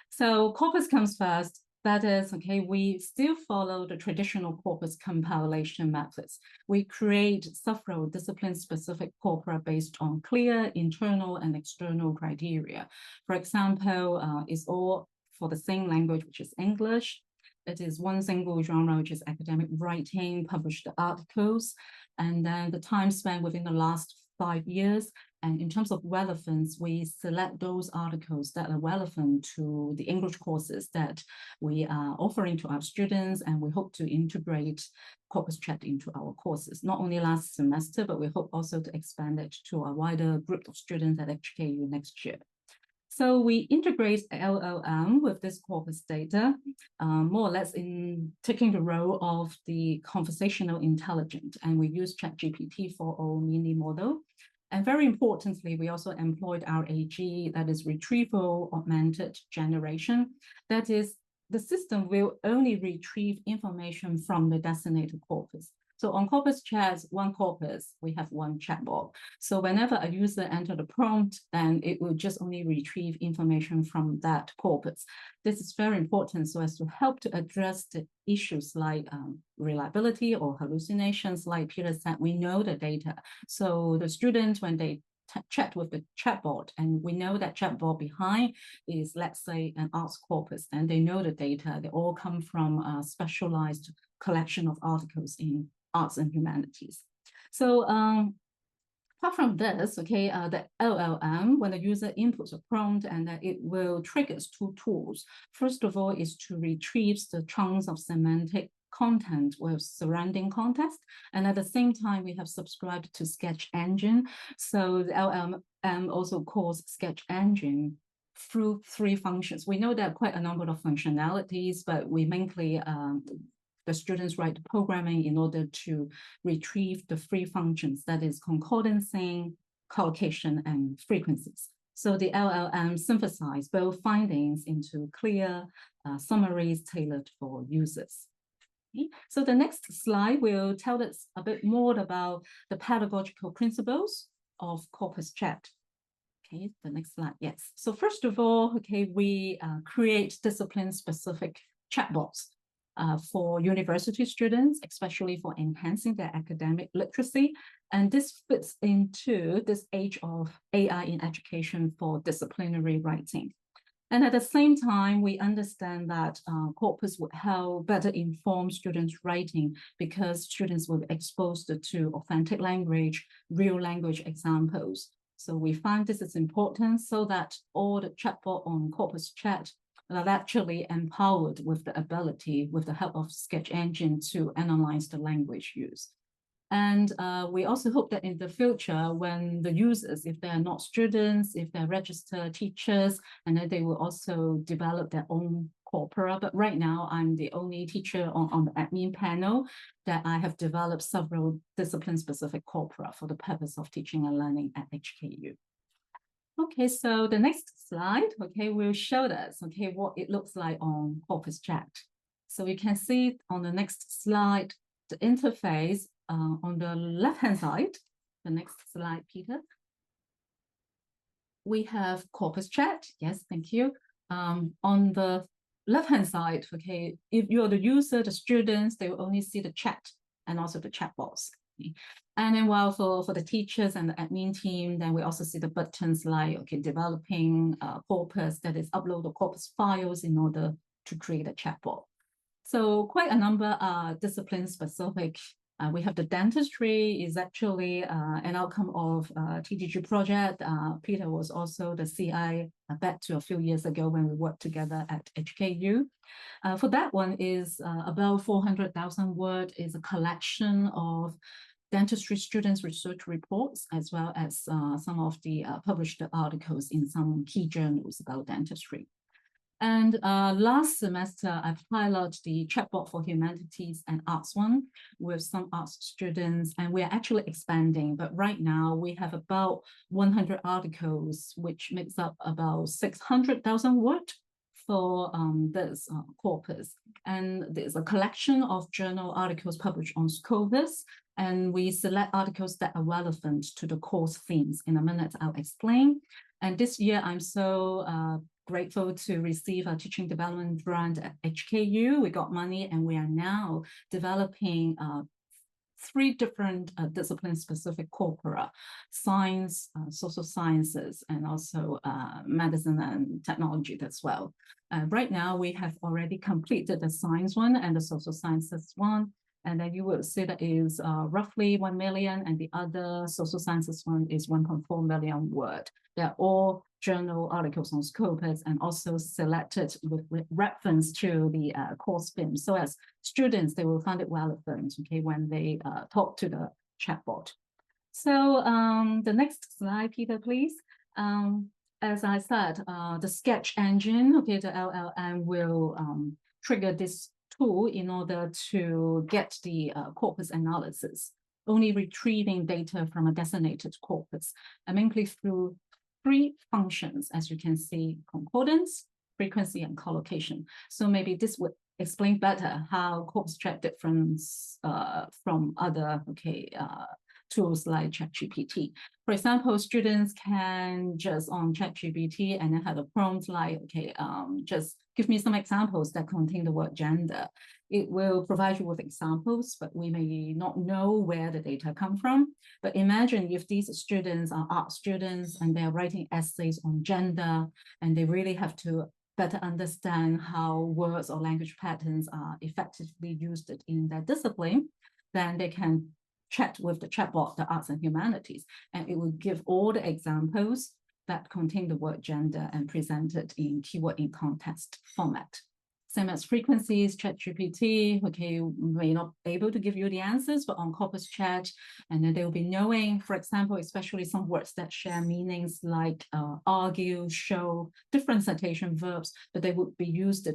So corpus comes first, That is, okay, we still follow the traditional corpus compilation methods. We create several discipline-specific corpora based on clear internal and external criteria. For example, it's all for the same language, which is English. It is one single genre, which is academic writing, published articles, and then the time spent within the last 5 years. And in terms of relevance, we select those articles that are relevant to the English courses that we are offering to our students, and we hope to integrate CorpusChat into our courses, not only last semester, but we hope also to expand it to a wider group of students at HKU next year. So we integrate LLM with this corpus data, more or less in taking the role of the conversational intelligence, and we use ChatGPT for our mini model. And very importantly, we also employed RAG, that is retrieval augmented generation. That is, the system will only retrieve information from the designated corpus. So on CorpusChat, one corpus, we have one chatbot. So whenever a user enters the prompt, then it will just only retrieve information from that corpus. This is very important so as to help to address the issues like reliability or hallucinations. Like Peter said, we know the data. So the students, when they chat with the chatbot, and we know that chatbot behind is, let's say, an arts corpus, and they know the data. They all come from a specialized collection of articles in arts and humanities. So apart from this, okay, the LLM, when the user inputs a prompt, and it will trigger 2 tools. First of all is to retrieve the chunks of semantic content with surrounding context. And at the same time, we have subscribed to Sketch Engine. So the LLM also calls Sketch Engine through 3 functions. We know there are quite a number of functionalities, but we mainly the students write the programming in order to retrieve the 3 functions, that is concordancing, collocation, and frequencies. So the LLM synthesizes both findings into clear summaries tailored for users. Okay. So the next slide will tell us a bit more about the pedagogical principles of CorpusChat. Okay, the next slide, yes. So first of all, okay, we create discipline-specific chatbots for university students, especially for enhancing their academic literacy. And this fits into this age of AI in education for disciplinary writing. And at the same time, we understand that corpus would help better inform students' writing because students will be exposed to authentic language, real language examples. So we find this is important so that all the chatbot on CorpusChat are actually empowered with the ability, with the help of Sketch Engine, to analyze the language used. And we also hope that in the future, when the users, if they're not students, if they're registered teachers, and then they will also develop their own corpora. But right now, I'm the only teacher on the admin panel that I have developed several discipline-specific corpora for the purpose of teaching and learning at HKU. Okay, so the next slide, okay, will show us, okay, what it looks like on CorpusChat. So you can see on the next slide, the interface on the left-hand side. The next slide, Peter. We have CorpusChat. Yes, thank you. On the left-hand side, okay, if you're the user, the students, they will only see the chat and also the chatbots. Okay. And then while for the teachers and the admin team, then we also see the buttons like, okay, developing corpus, that is upload the corpus files in order to create a chatbot. So quite a number are discipline specific. We have the dentistry is actually an outcome of TDG project. Peter was also the CI back to a few years ago when we worked together at HKU. For that one is about 400,000 word, is a collection of dentistry students' research reports, as well as some of the published articles in some key journals about dentistry. And last semester, I've piloted the chatbot for humanities and arts one with some arts students, and we're actually expanding. But right now, we have about 100 articles, which makes up about 600,000 words for this corpus. And there's a collection of journal articles published on Scopus, and we select articles that are relevant to the course themes. In a minute, I'll explain. And this year, I'm so grateful to receive a teaching development grant at HKU. We got money, and we are now developing 3 different discipline-specific corpora: science, social sciences, and also medicine and technology as well. Right now, we have already completed the science one and the social sciences one. And then you will see that is roughly 1 million, and the other social sciences one is 1.4 million word. They're all journal articles on Scopus and also selected with reference to the course theme. So as students, they will find it relevant, okay, when they talk to the chatbot. So the next slide, Peter, please. As I said, the sketch engine, okay, the LLM will trigger this tool in order to get the corpus analysis, only retrieving data from a designated corpus, and mainly through 3 functions, as you can see: concordance, frequency, and collocation. So maybe this would explain better how CorpusChat differs from other tools like ChatGPT. For example, students can just on ChatGPT and then have a prompt like, just give me some examples that contain the word gender. It will provide you with examples, but we may not know where the data come from. But imagine if these students are art students and they're writing essays on gender, and they really have to better understand how words or language patterns are effectively used in their discipline, then they can chat with the chatbot, the arts and humanities, and it will give all the examples that contain the word gender and presented in keyword in context format. Same as frequencies, ChatGPT, may not be able to give you the answers, but on CorpusChat, and then they'll be knowing, for example, especially some words that share meanings like argue, show, different citation verbs, but they would be used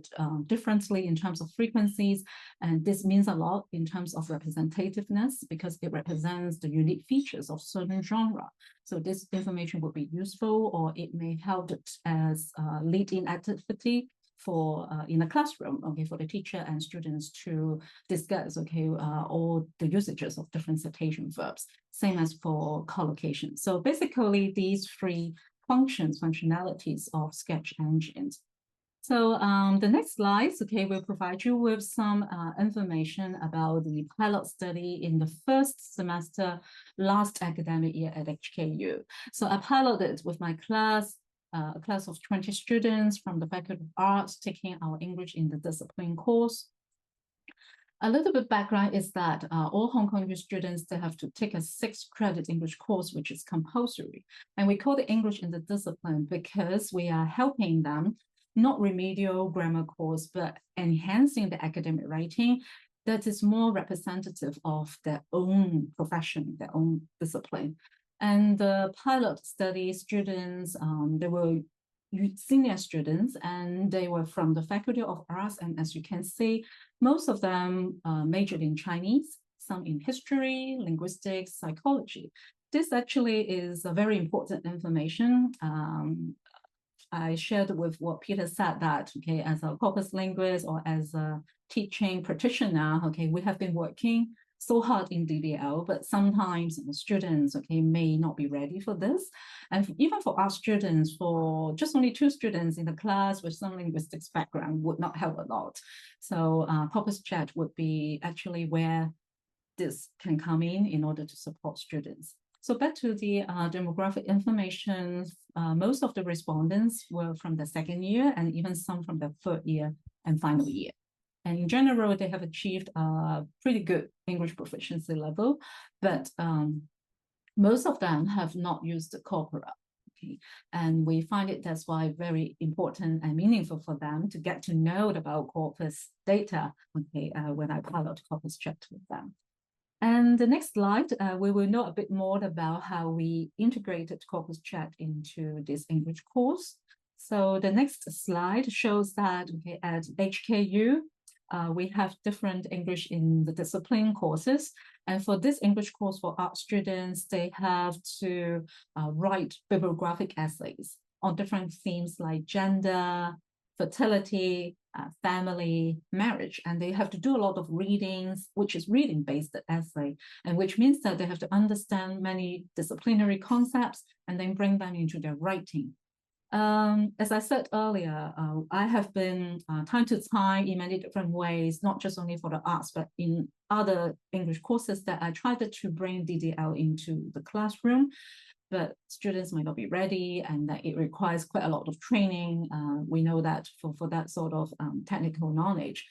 differently in terms of frequencies. And this means a lot in terms of representativeness because it represents the unique features of certain genre. So this information would be useful, or it may help it as lead-in activity for in a classroom, for the teacher and students to discuss, all the usages of different citation verbs. Same as for collocation. So basically, these 3 functionalities of sketch engines. So the next slides, will provide you with some information about the pilot study in the first semester last academic year at HKU. So I piloted with my class, a class of 20 students from the Faculty of Arts taking our English in the Discipline course. A little bit background is that all Hong Kong U students, they have to take a 6-credit English course, which is compulsory. And we call it English in the Discipline because we are helping them, not remedial grammar course, but enhancing the academic writing that is more representative of their own profession, their own discipline. And the pilot study students, they were senior students, and they were from the Faculty of Arts. And as you can see, most of them majored in Chinese, some in history, linguistics, psychology. This actually is a very important information. I shared with what Peter said that, as a corpus linguist or as a teaching practitioner, we have been working so hard in DDL, but sometimes students, may not be ready for this. And even for our students, for just only 2 students in the class with some linguistics background would not help a lot. So CorpusChat would be actually where this can come in order to support students. So back to the demographic information, most of the respondents were from the 2nd year and even some from the 3rd year and final year. And in general, they have achieved a pretty good English proficiency level, but most of them have not used the corpora. And we find it that's why very important and meaningful for them to get to know about corpus data when I pilot CorpusChat with them. And the next slide, we will know a bit more about how we integrated CorpusChat into this English course. So the next slide shows that at HKU, we have different English in the discipline courses. And for this English course for art students, they have to write bibliographic essays on different themes like gender, fertility, family, marriage, and they have to do a lot of readings, which is reading-based essay, and which means that they have to understand many disciplinary concepts and then bring them into their writing. As I said earlier, I have been time to time in many different ways, not just only for the arts, but in other English courses that I tried to bring DDL into the classroom, but students might not be ready and that it requires quite a lot of training. We know that for that sort of technical knowledge.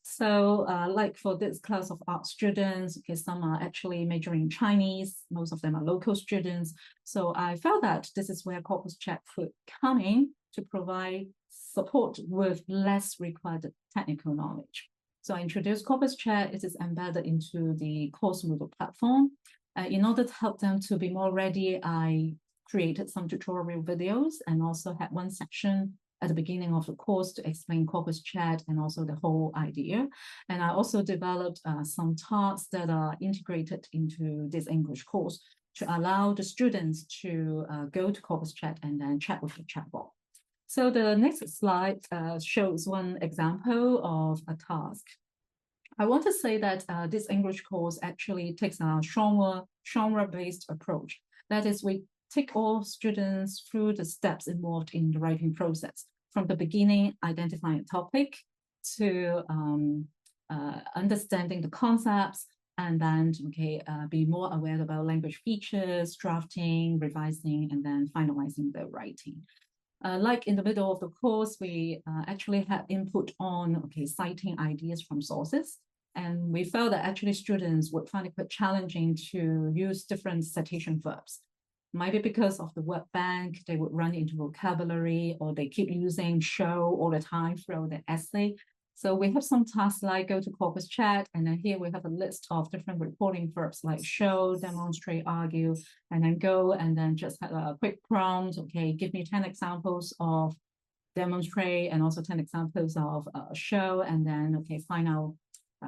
So like for this class of art students, okay, some are actually majoring in Chinese, most of them are local students. So I felt that this is where CorpusChat could come in to provide support with less required technical knowledge. So I introduced CorpusChat. It is embedded into the course Moodle platform. In order to help them to be more ready, I created some tutorial videos and also had one section at the beginning of the course to explain CorpusChat and also the whole idea. And I also developed some tasks that are integrated into this English course to allow the students to go to CorpusChat and then chat with the chatbot. So the next slide shows one example of a task. I want to say that this English course actually takes a genre-based approach. That is, we take all students through the steps involved in the writing process, from the beginning, identifying a topic, to understanding the concepts, and then be more aware about language features, drafting, revising, and then finalizing the writing. Like in the middle of the course, we actually had input on citing ideas from sources. And we felt that actually students would find it quite challenging to use different citation verbs. Might be because of the word bank, they would run into vocabulary, or they keep using show all the time throughout the essay. So we have some tasks like go to CorpusChat, and then here we have a list of different reporting verbs like show, demonstrate, argue, and then go and then just have a quick prompt. Okay, give me 10 examples of demonstrate and also 10 examples of show, and then find out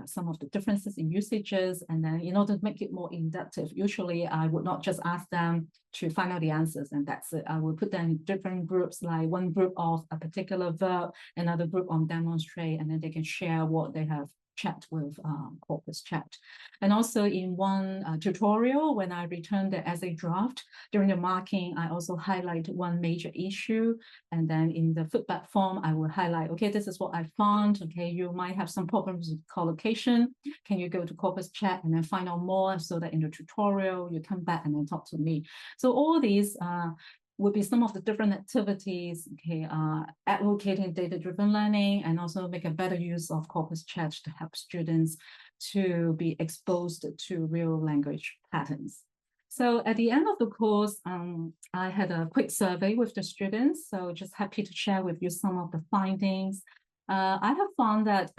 some of the differences in usages. And then in order to make it more inductive, usually I would not just ask them to find out the answers and that's it. I would put them in different groups, like one group of a particular verb, another group on demonstrate, and then they can share what they have chat with CorpusChat. And also in one tutorial, when I returned the essay draft, during the marking, I also highlight one major issue. And then in the feedback form, I will highlight, okay, this is what I found. Okay, you might have some problems with collocation. Can you go to CorpusChat and then find out more so that in the tutorial, you come back and then talk to me. So all these would be some of the different activities, advocating data-driven learning and also make a better use of CorpusChat to help students to be exposed to real language patterns. So at the end of the course, I had a quick survey with the students. So just happy to share with you some of the findings. I have found that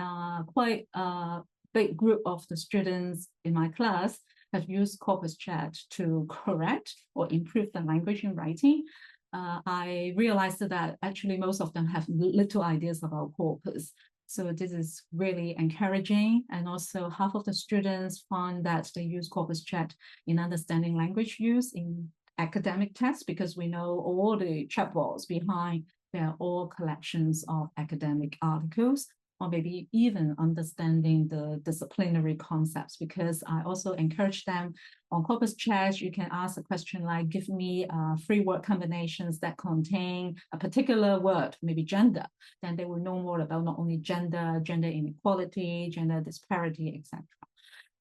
quite a big group of the students in my class have used CorpusChat to correct or improve the language in writing. I realized that actually most of them have little ideas about corpus. So this is really encouraging. And also half of the students found that they use CorpusChat in understanding language use in academic texts, because we know all the chatbots behind, they're all collections of academic articles, or maybe even understanding the disciplinary concepts, because I also encourage them on CorpusChat, you can ask a question like, give me 3 word combinations that contain a particular word, maybe gender. Then they will know more about not only gender, gender inequality, gender disparity, etc.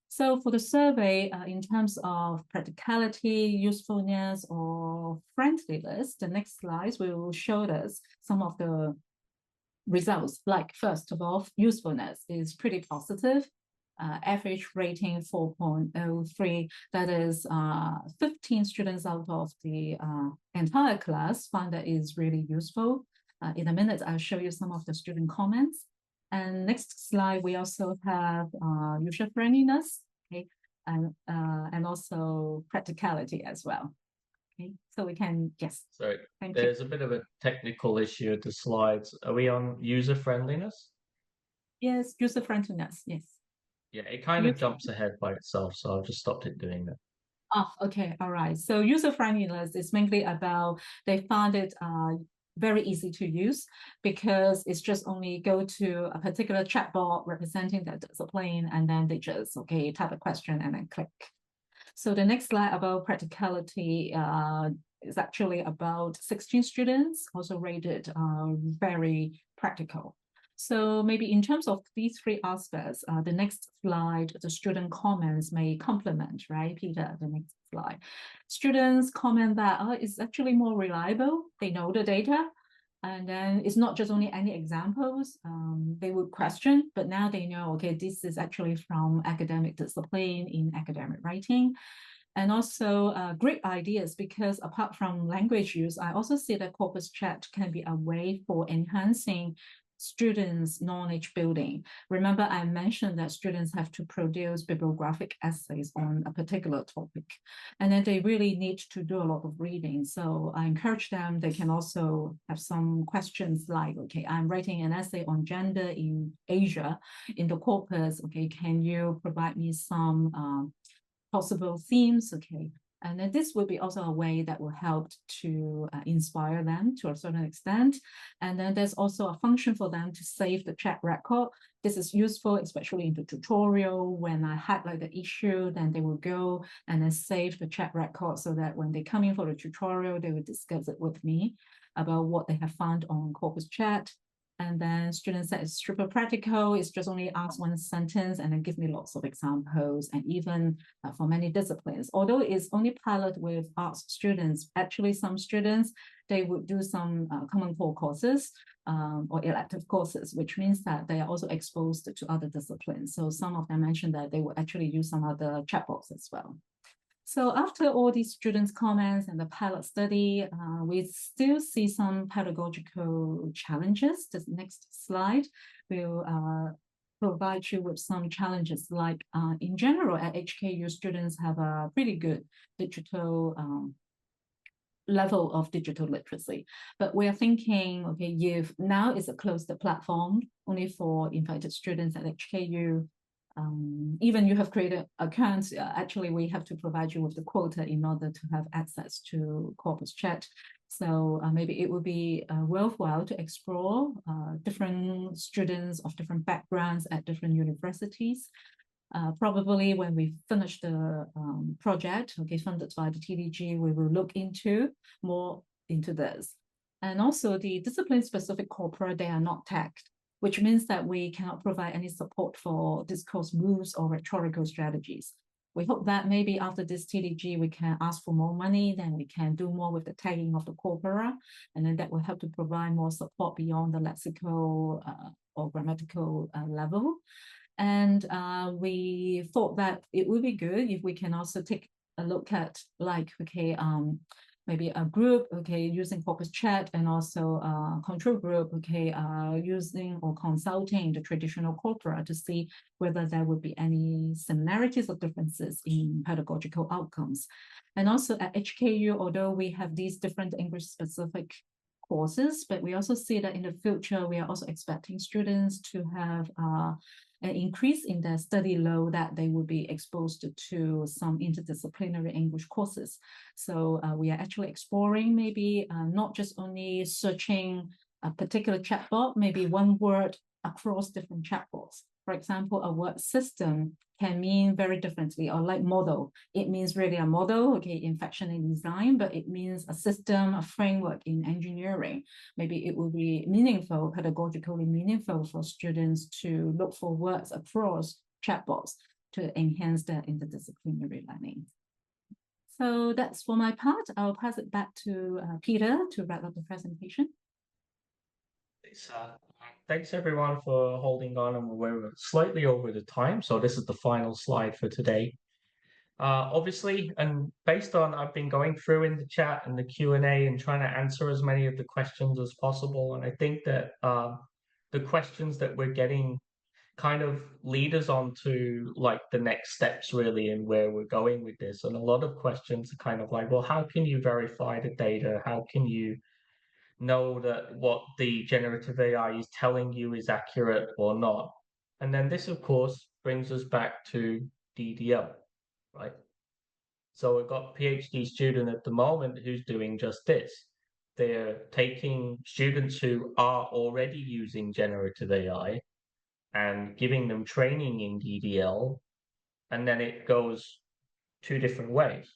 So for the survey, in terms of practicality, usefulness, or friendliness, the next slides will show us some of the results. Like, first of all, usefulness is pretty positive. Average rating 4.03. That is 15 students out of the entire class found that is really useful. In a minute, I'll show you some of the student comments. And next slide, we also have user friendliness, and also practicality as well. Okay, so we can, yes. So there's a bit of a technical issue with the slides. Are we on user friendliness? Yes, user friendliness, yes. Yeah, it kind of jumps ahead by itself, so I've just stopped it doing that. Oh, okay, all right. So user friendliness is mainly about, they found it very easy to use because it's just only go to a particular chatbot representing that discipline, and then they just, type a question and then click. So the next slide about practicality is actually about 16 students, also rated very practical. So maybe in terms of these three aspects, the next slide, the student comments may complement, right, Peter? The next slide. Students comment that it's actually more reliable. They know the data. And then it's not just only any examples they would question, but now they know, okay, this is actually from academic discipline in academic writing. And also great ideas, because apart from language use, I also see that CorpusChat can be a way for enhancing students' knowledge building. Remember, I mentioned that students have to produce bibliographic essays on a particular topic, and then they really need to do a lot of reading. So I encourage them, they can also have some questions like, okay, I'm writing an essay on gender in Asia in the corpus. Okay, can you provide me some possible themes? Okay. And then this will be also a way that will help to inspire them to a certain extent. And then there's also a function for them to save the chat record. This is useful, especially in the tutorial. When I highlight the issue, then they will go and then save the chat record so that when they come in for the tutorial, they will discuss it with me about what they have found on CorpusChat. And then students said it's super practical. It's just only ask one sentence and then give me lots of examples. And even for many disciplines, although it's only pilot with arts students, actually some students, they would do some common core courses or elective courses, which means that they are also exposed to other disciplines. So some of them mentioned that they will actually use some other chatbots as well. So after all these students' comments and the pilot study, we still see some pedagogical challenges. This next slide will provide you with some challenges. Like in general, at HKU, students have a pretty good digital level of digital literacy. But we are thinking, okay, if now is a closed platform only for invited students at HKU, even you have created accounts, actually we have to provide you with the quota in order to have access to CorpusChat. So maybe it would be worthwhile to explore different students of different backgrounds at different universities. Probably when we finish the project, okay, funded by the TDG, we will look more into this. And also the discipline-specific corpora, they are not tagged, which means that we cannot provide any support for discourse moves or rhetorical strategies. We hope that maybe after this TDG, we can ask for more money, then we can do more with the tagging of the corpora, and then that will help to provide more support beyond the lexical or grammatical level. And we thought that it would be good if we can also take a look at, like, okay, maybe a group, okay, using CorpusChat, and also a control group, okay, using or consulting the traditional corpora to see whether there would be any similarities or differences in pedagogical outcomes. And also at HKU, although we have these different English-specific courses, but we also see that in the future, we are also expecting students to have an increase in their study load, that they will be exposed to some interdisciplinary English courses. So we are actually exploring maybe not just only searching a particular chatbot, maybe one word across different chatbots. For example, a word system can mean very differently, or like model. It means really a model, okay, in fashion and design, but it means a system, a framework in engineering. Maybe it will be meaningful, pedagogically meaningful for students to look for words across chatbots to enhance their interdisciplinary learning. So that's for my part. I'll pass it back to Peter to wrap up the presentation. Thanks everyone for holding on, and we're slightly over the time, so this is the final slide for today. Obviously, and based on I've been going through in the chat and the Q&A and trying to answer as many of the questions as possible, and I think that the questions that we're getting kind of lead us on to like the next steps really, and where we're going with this. And a lot of questions are kind of like, well, how can you verify the data? How can you know that what the generative AI is telling you is accurate or not? And then this, of course, brings us back to DDL, right? So we've got a PhD student at the moment who's doing just this. they're taking students who are already using generative AI and giving them training in DDL, and then it goes two different ways.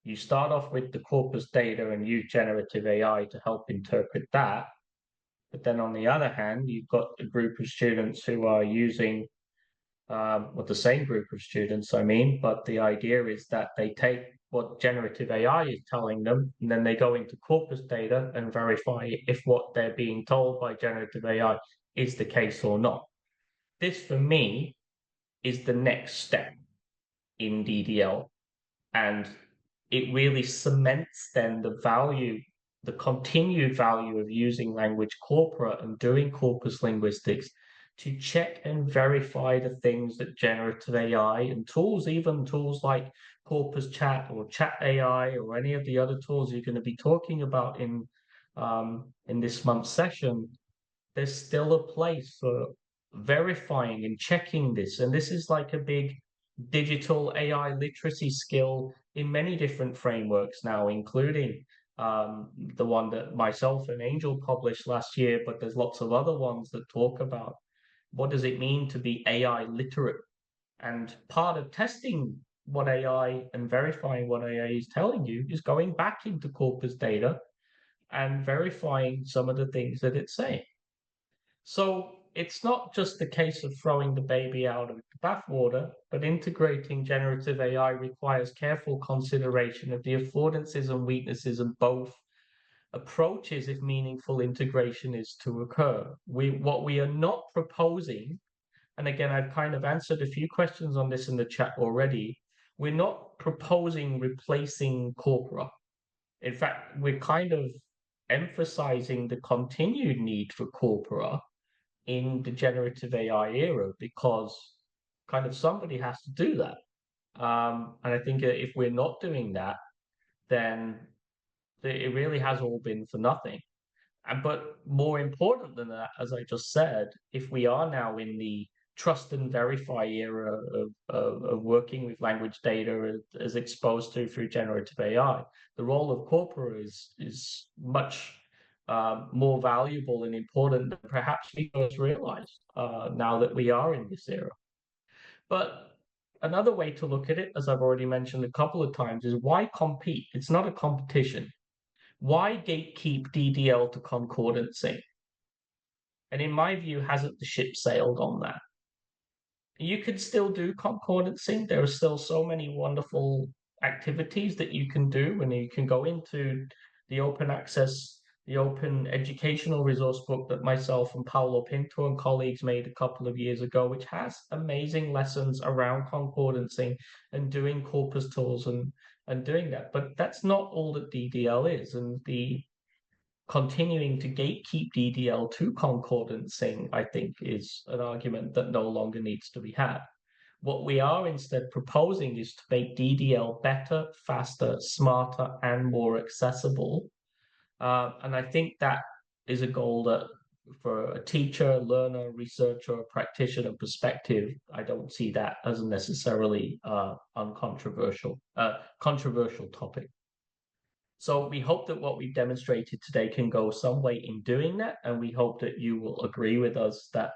You start off with the corpus data and use generative AI to help interpret that. But then on the other hand, you've got a group of students who are using, well, the same group of students, I mean, but the idea is that they take what generative AI is telling them, and then they go into corpus data and verify if what they're being told by generative AI is the case or not. This, for me, is the next step in DDL. And it really cements then the value, the continued value of using language corpora and doing corpus linguistics to check and verify the things that generative AI and tools, even tools like CorpusChat or Chat AI or any of the other tools you're going to be talking about in this month's session, there's still a place for verifying and checking this. And this is like a big digital AI literacy skill in many different frameworks now, including the one that myself and Angel published last year, but there's lots of other ones that talk about what does it mean to be AI literate. And part of testing what AI and verifying what AI is telling you is going back into corpus data and verifying some of the things that it's saying. So it's not just the case of throwing the baby out of the bathwater, but integrating generative AI requires careful consideration of the affordances and weaknesses of both approaches if meaningful integration is to occur. What we are not proposing, and again, I've kind of answered a few questions on this in the chat already, we're not proposing replacing corpora. In fact, we're kind of emphasizing the continued need for corpora in the generative AI era, because kind of somebody has to do that. And I think if we're not doing that, then it really has all been for nothing. But more important than that, as I just said, if we are now in the trust and verify era of working with language data as exposed to through generative AI, the role of corpora is much more valuable and important than perhaps we first realized now that we are in this era. But another way to look at it, as I've already mentioned a couple of times, is why compete? It's not a competition. Why gatekeep DDL to concordancy? And in my view, hasn't the ship sailed on that? You can still do concordancy. There are still so many wonderful activities that you can do, and you can go into the open access, the open educational resource book that myself and Paolo Pinto and colleagues made a couple of years ago, which has amazing lessons around concordancy and doing corpus tools and doing that. But that's not all that DDL is. And the continuing to gatekeep DDL to concordancing, I think, is an argument that no longer needs to be had. What we are instead proposing is to make DDL better, faster, smarter, and more accessible. And I think that is a goal that, for a teacher, learner, researcher, practitioner perspective, I don't see that as a necessarily controversial topic. So we hope that what we've demonstrated today can go some way in doing that, and we hope that you will agree with us that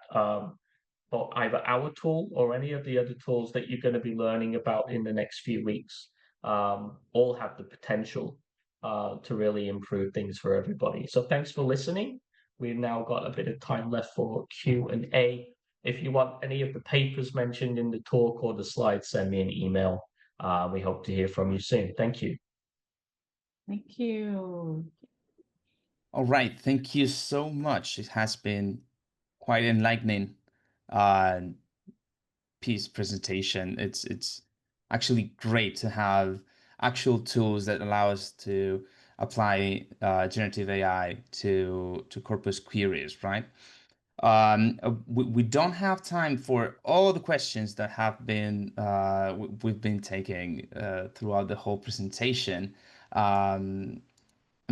either our tool or any of the other tools that you're going to be learning about in the next few weeks all have the potential to really improve things for everybody. So thanks for listening. We've now got a bit of time left for Q&A. If you want any of the papers mentioned in the talk or the slides, send me an email. We hope to hear from you soon. Thank you. Thank you. All right, thank you so much. It has been quite enlightening piece presentation. It's actually great to have actual tools that allow us to apply generative AI to corpus queries, right? We don't have time for all the questions that have been we've been taking throughout the whole presentation. And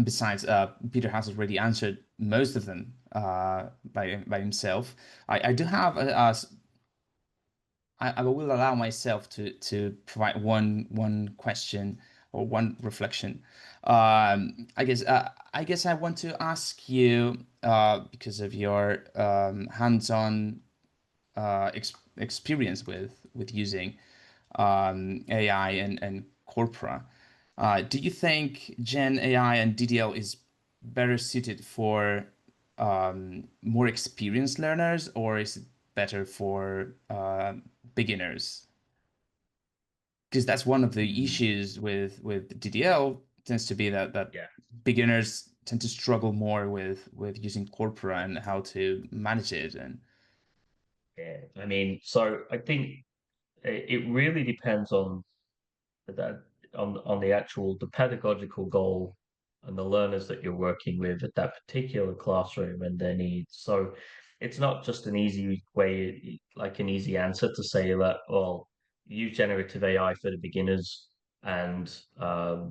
besides, Peter has already answered most of them by himself. I do have I will allow myself to provide one question or one reflection. I guess I want to ask you, because of your hands-on experience with using AI and Corpora. Do you think Gen AI and DDL is better suited for more experienced learners, or is it better for beginners? Because that's one of the issues with DDL tends to be that Yeah. beginners tend to struggle more with using Corpora and how to manage it. And Yeah. I mean, so I think it really depends on that on the actual the pedagogical goal and the learners that you're working with at that particular classroom and their needs. So it's not just an easy way, like an easy answer to say that, well, use generative AI for the beginners and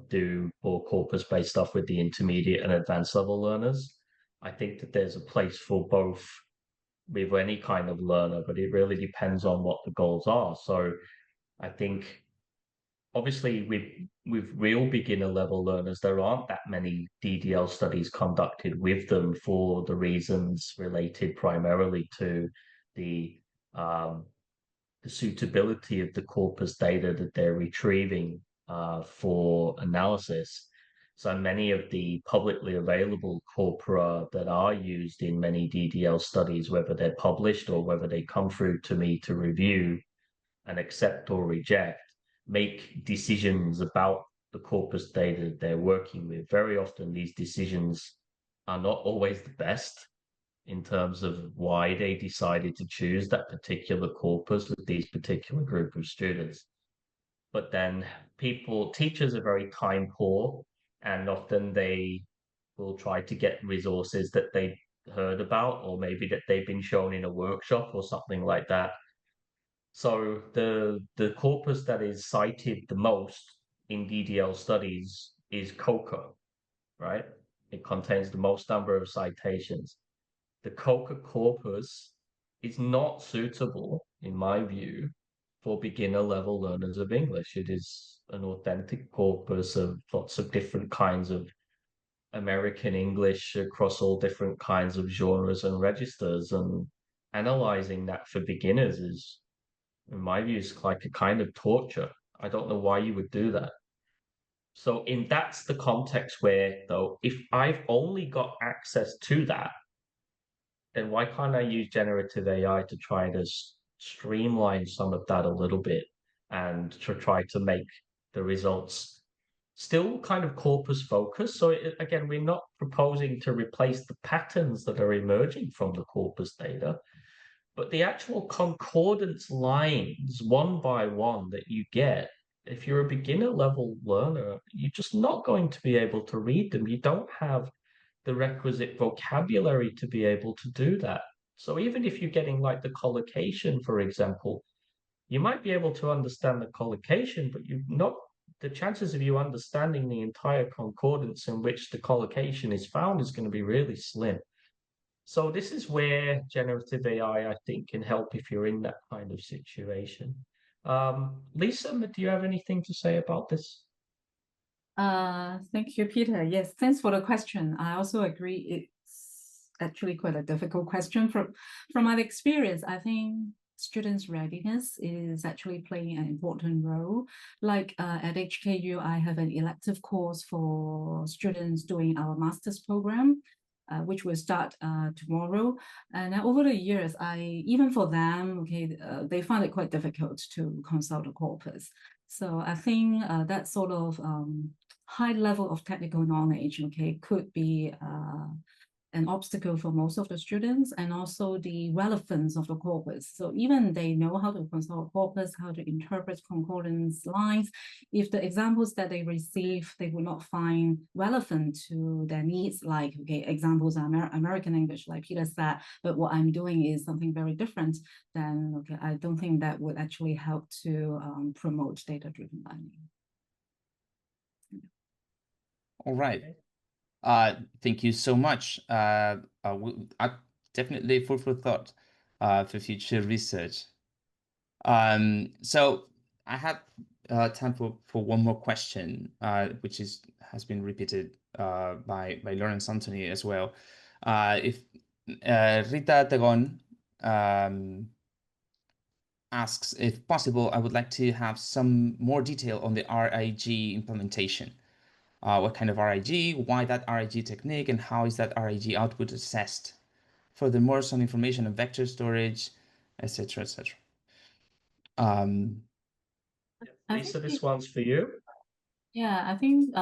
do more corpus-based stuff with the intermediate and advanced level learners. I think that there's a place for both with any kind of learner, but it really depends on what the goals are. So I think obviously with real beginner level learners, there aren't that many DDL studies conducted with them for the reasons related primarily to the um, the suitability of the corpus data that they're retrieving for analysis. So many of the publicly available corpora that are used in many DDL studies, whether they're published or whether they come through to me to review and accept or reject, make decisions about the corpus data they're working with. Very often, these decisions are not always the best in terms of why they decided to choose that particular corpus with these particular group of students. But then teachers are very time poor, and often they will try to get resources that they heard about or maybe that they've been shown in a workshop or something like that. So the corpus that is cited the most in DDL studies is COCA, right? It contains the most number of citations. The COCA corpus is not suitable, in my view, for beginner level learners of English. It is an authentic corpus of lots of different kinds of American English across all different kinds of genres and registers, and analyzing that for beginners is, in my view, is like a kind of torture. I don't know why you would do that. So in that's the context where, though, if I've only got access to that, then why can't I use generative AI to try to streamline some of that a little bit and to try to make the results still kind of corpus focused? So again, we're not proposing to replace the patterns that are emerging from the corpus data, but the actual concordance lines one by one that you get, if you're a beginner level learner, you're just not going to be able to read them. You don't have the requisite vocabulary to be able to do that. So even if you're getting like the collocation, for example, you might be able to understand the collocation, but you've not the chances of you understanding the entire concordance in which the collocation is found is going to be really slim. So this is where generative AI, I think, can help if you're in that kind of situation. Lisa, do you have anything to say about this? Thank you, Peter. Yes, thanks for the question. I also agree it's actually quite a difficult question. From my experience, I think students' readiness is actually playing an important role. Like at HKU, I have an elective course for students doing our master's program, which will start tomorrow. And over the years, even for them, they find it quite difficult to consult the corpus. So I think that sort of high level of technical knowledge, could be an obstacle for most of the students, and also the relevance of the corpus. So even they know how to consult corpus, how to interpret concordance lines, if the examples that they receive, they will not find relevant to their needs, like, examples are American English, like Peter said, but what I'm doing is something very different, then, I don't think that would actually help to promote data-driven learning. all right. Thank you so much. Definitely food for thought for future research. So I have time for one more question, which has been repeated by Lawrence Anthony as well. If Rita Tegon asks, if possible, I would like to have some more detail on the RIG implementation. What kind of RIG, why that RIG technique, and how is that RIG output assessed? Furthermore, some information on vector storage, etc., etc. Lisa, this one's for you. Yeah, I think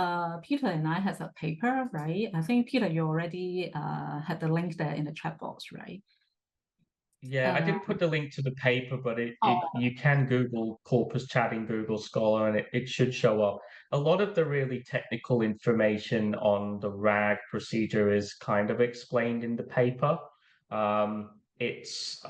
Peter and I has a paper, right? I think Peter, you already had the link there in the chat box, right? Yeah, I didn't put the link to the paper, but Oh. you can Google CorpusChat in Google Scholar and it should show up. A lot of the really technical information on the RAG procedure is kind of explained in the paper. It's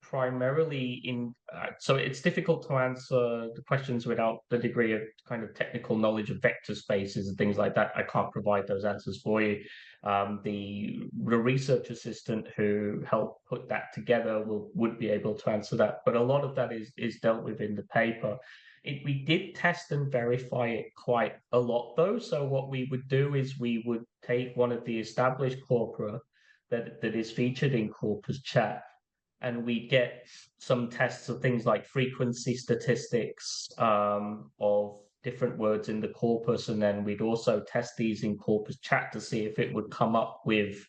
primarily in so it's difficult to answer the questions without the degree of kind of technical knowledge of vector spaces and things like that. I can't provide those answers for you. The research assistant who helped put that together would be able to answer that, but a lot of that is dealt with in the paper. We did test and verify it quite a lot though. So what we would do is we would take one of the established corpora that is featured in CorpusChat, and we get some tests of things like frequency statistics of different words in the corpus, and then we'd also test these in CorpusChat to see if it would come up with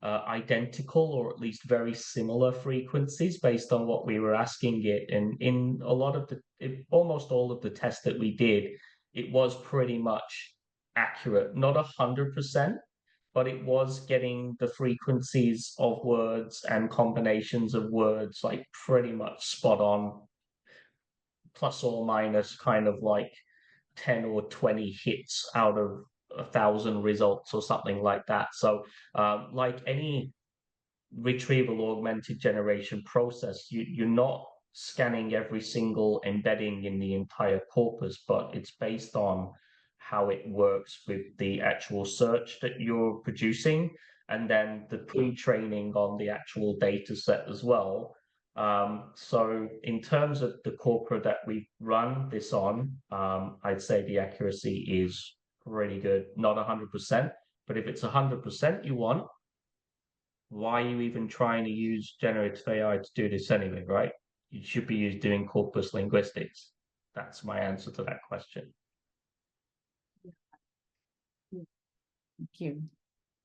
identical or at least very similar frequencies based on what we were asking it. And in a lot of almost all of the tests that we did, it was pretty much accurate, not 100%, but it was getting the frequencies of words and combinations of words like pretty much spot on, plus or minus kind of like 10 or 20 hits out of 1,000 results or something like that. So like any retrieval augmented generation process, you're not scanning every single embedding in the entire corpus, but it's based on how it works with the actual search that you're producing, and then the pre-training on the actual data set as well. So in terms of the corpora that we run this on, I'd say the accuracy is pretty good. Not 100%, but if it's 100% you want, why are you even trying to use generative AI to do this anyway, right? You should be doing corpus linguistics. That's my answer to that question. Thank you.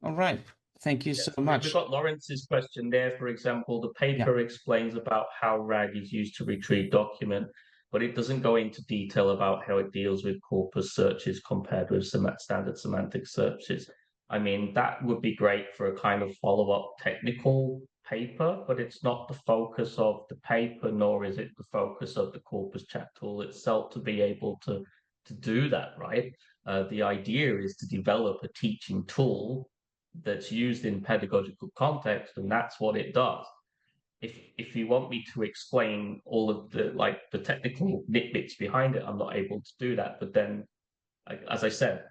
All right. Thank you so much. We've got Lawrence's question there, for example. The paper explains about how RAG is used to retrieve document, but it doesn't go into detail about how it deals with corpus searches compared with some standard semantic searches. I mean, that would be great for a kind of follow-up technical paper, but it's not the focus of the paper, nor is it the focus of the CorpusChat tool itself to be able to do that, right? The idea is to develop a teaching tool that's used in pedagogical context, and that's what it does. If you want me to explain all of the technical nitbits behind it, I'm not able to do that. But then, as I said,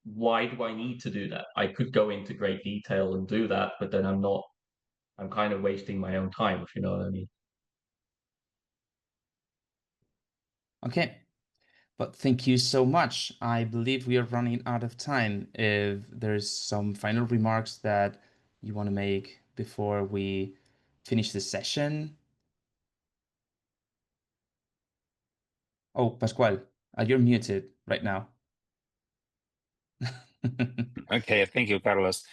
why do I need to do that? I could go into great detail and do that, but then I'm kind of wasting my own time, if you know what I mean. Okay. But thank you so much. I believe we are running out of time. If there's some final remarks that you want to make before we finish the session. Oh, Pascual, you're muted right now. Okay, thank you, Carlos.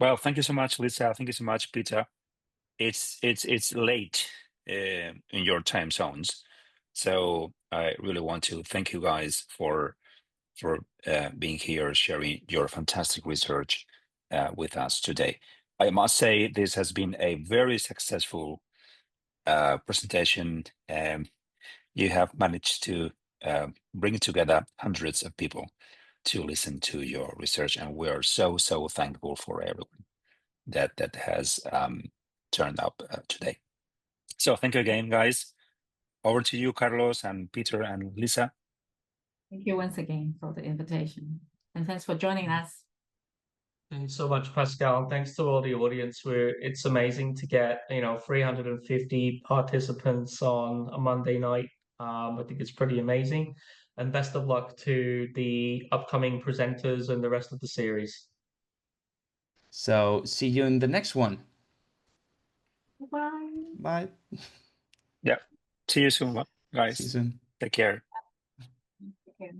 Well, thank you so much, Lisa. Thank you so much, Peter. It's late in your time zones, so I really want to thank you guys for being here, sharing your fantastic research with us today. I must say this has been a very successful presentation. You have managed to bring together hundreds of people to listen to your research, and we are so thankful for everyone that has turned up today. So thank you again, guys. Over to you, Carlos and Peter and Lisa. Thank you once again for the invitation, and thanks for joining us. Thanks so much, Pascal. Thanks to all the audience. It's amazing to get 350 participants on a Monday night. I think it's pretty amazing. And best of luck to the upcoming presenters and the rest of the series. So see you in the next one. Bye. Bye. Yeah. See you soon, See you guys. soon. Take care. Okay.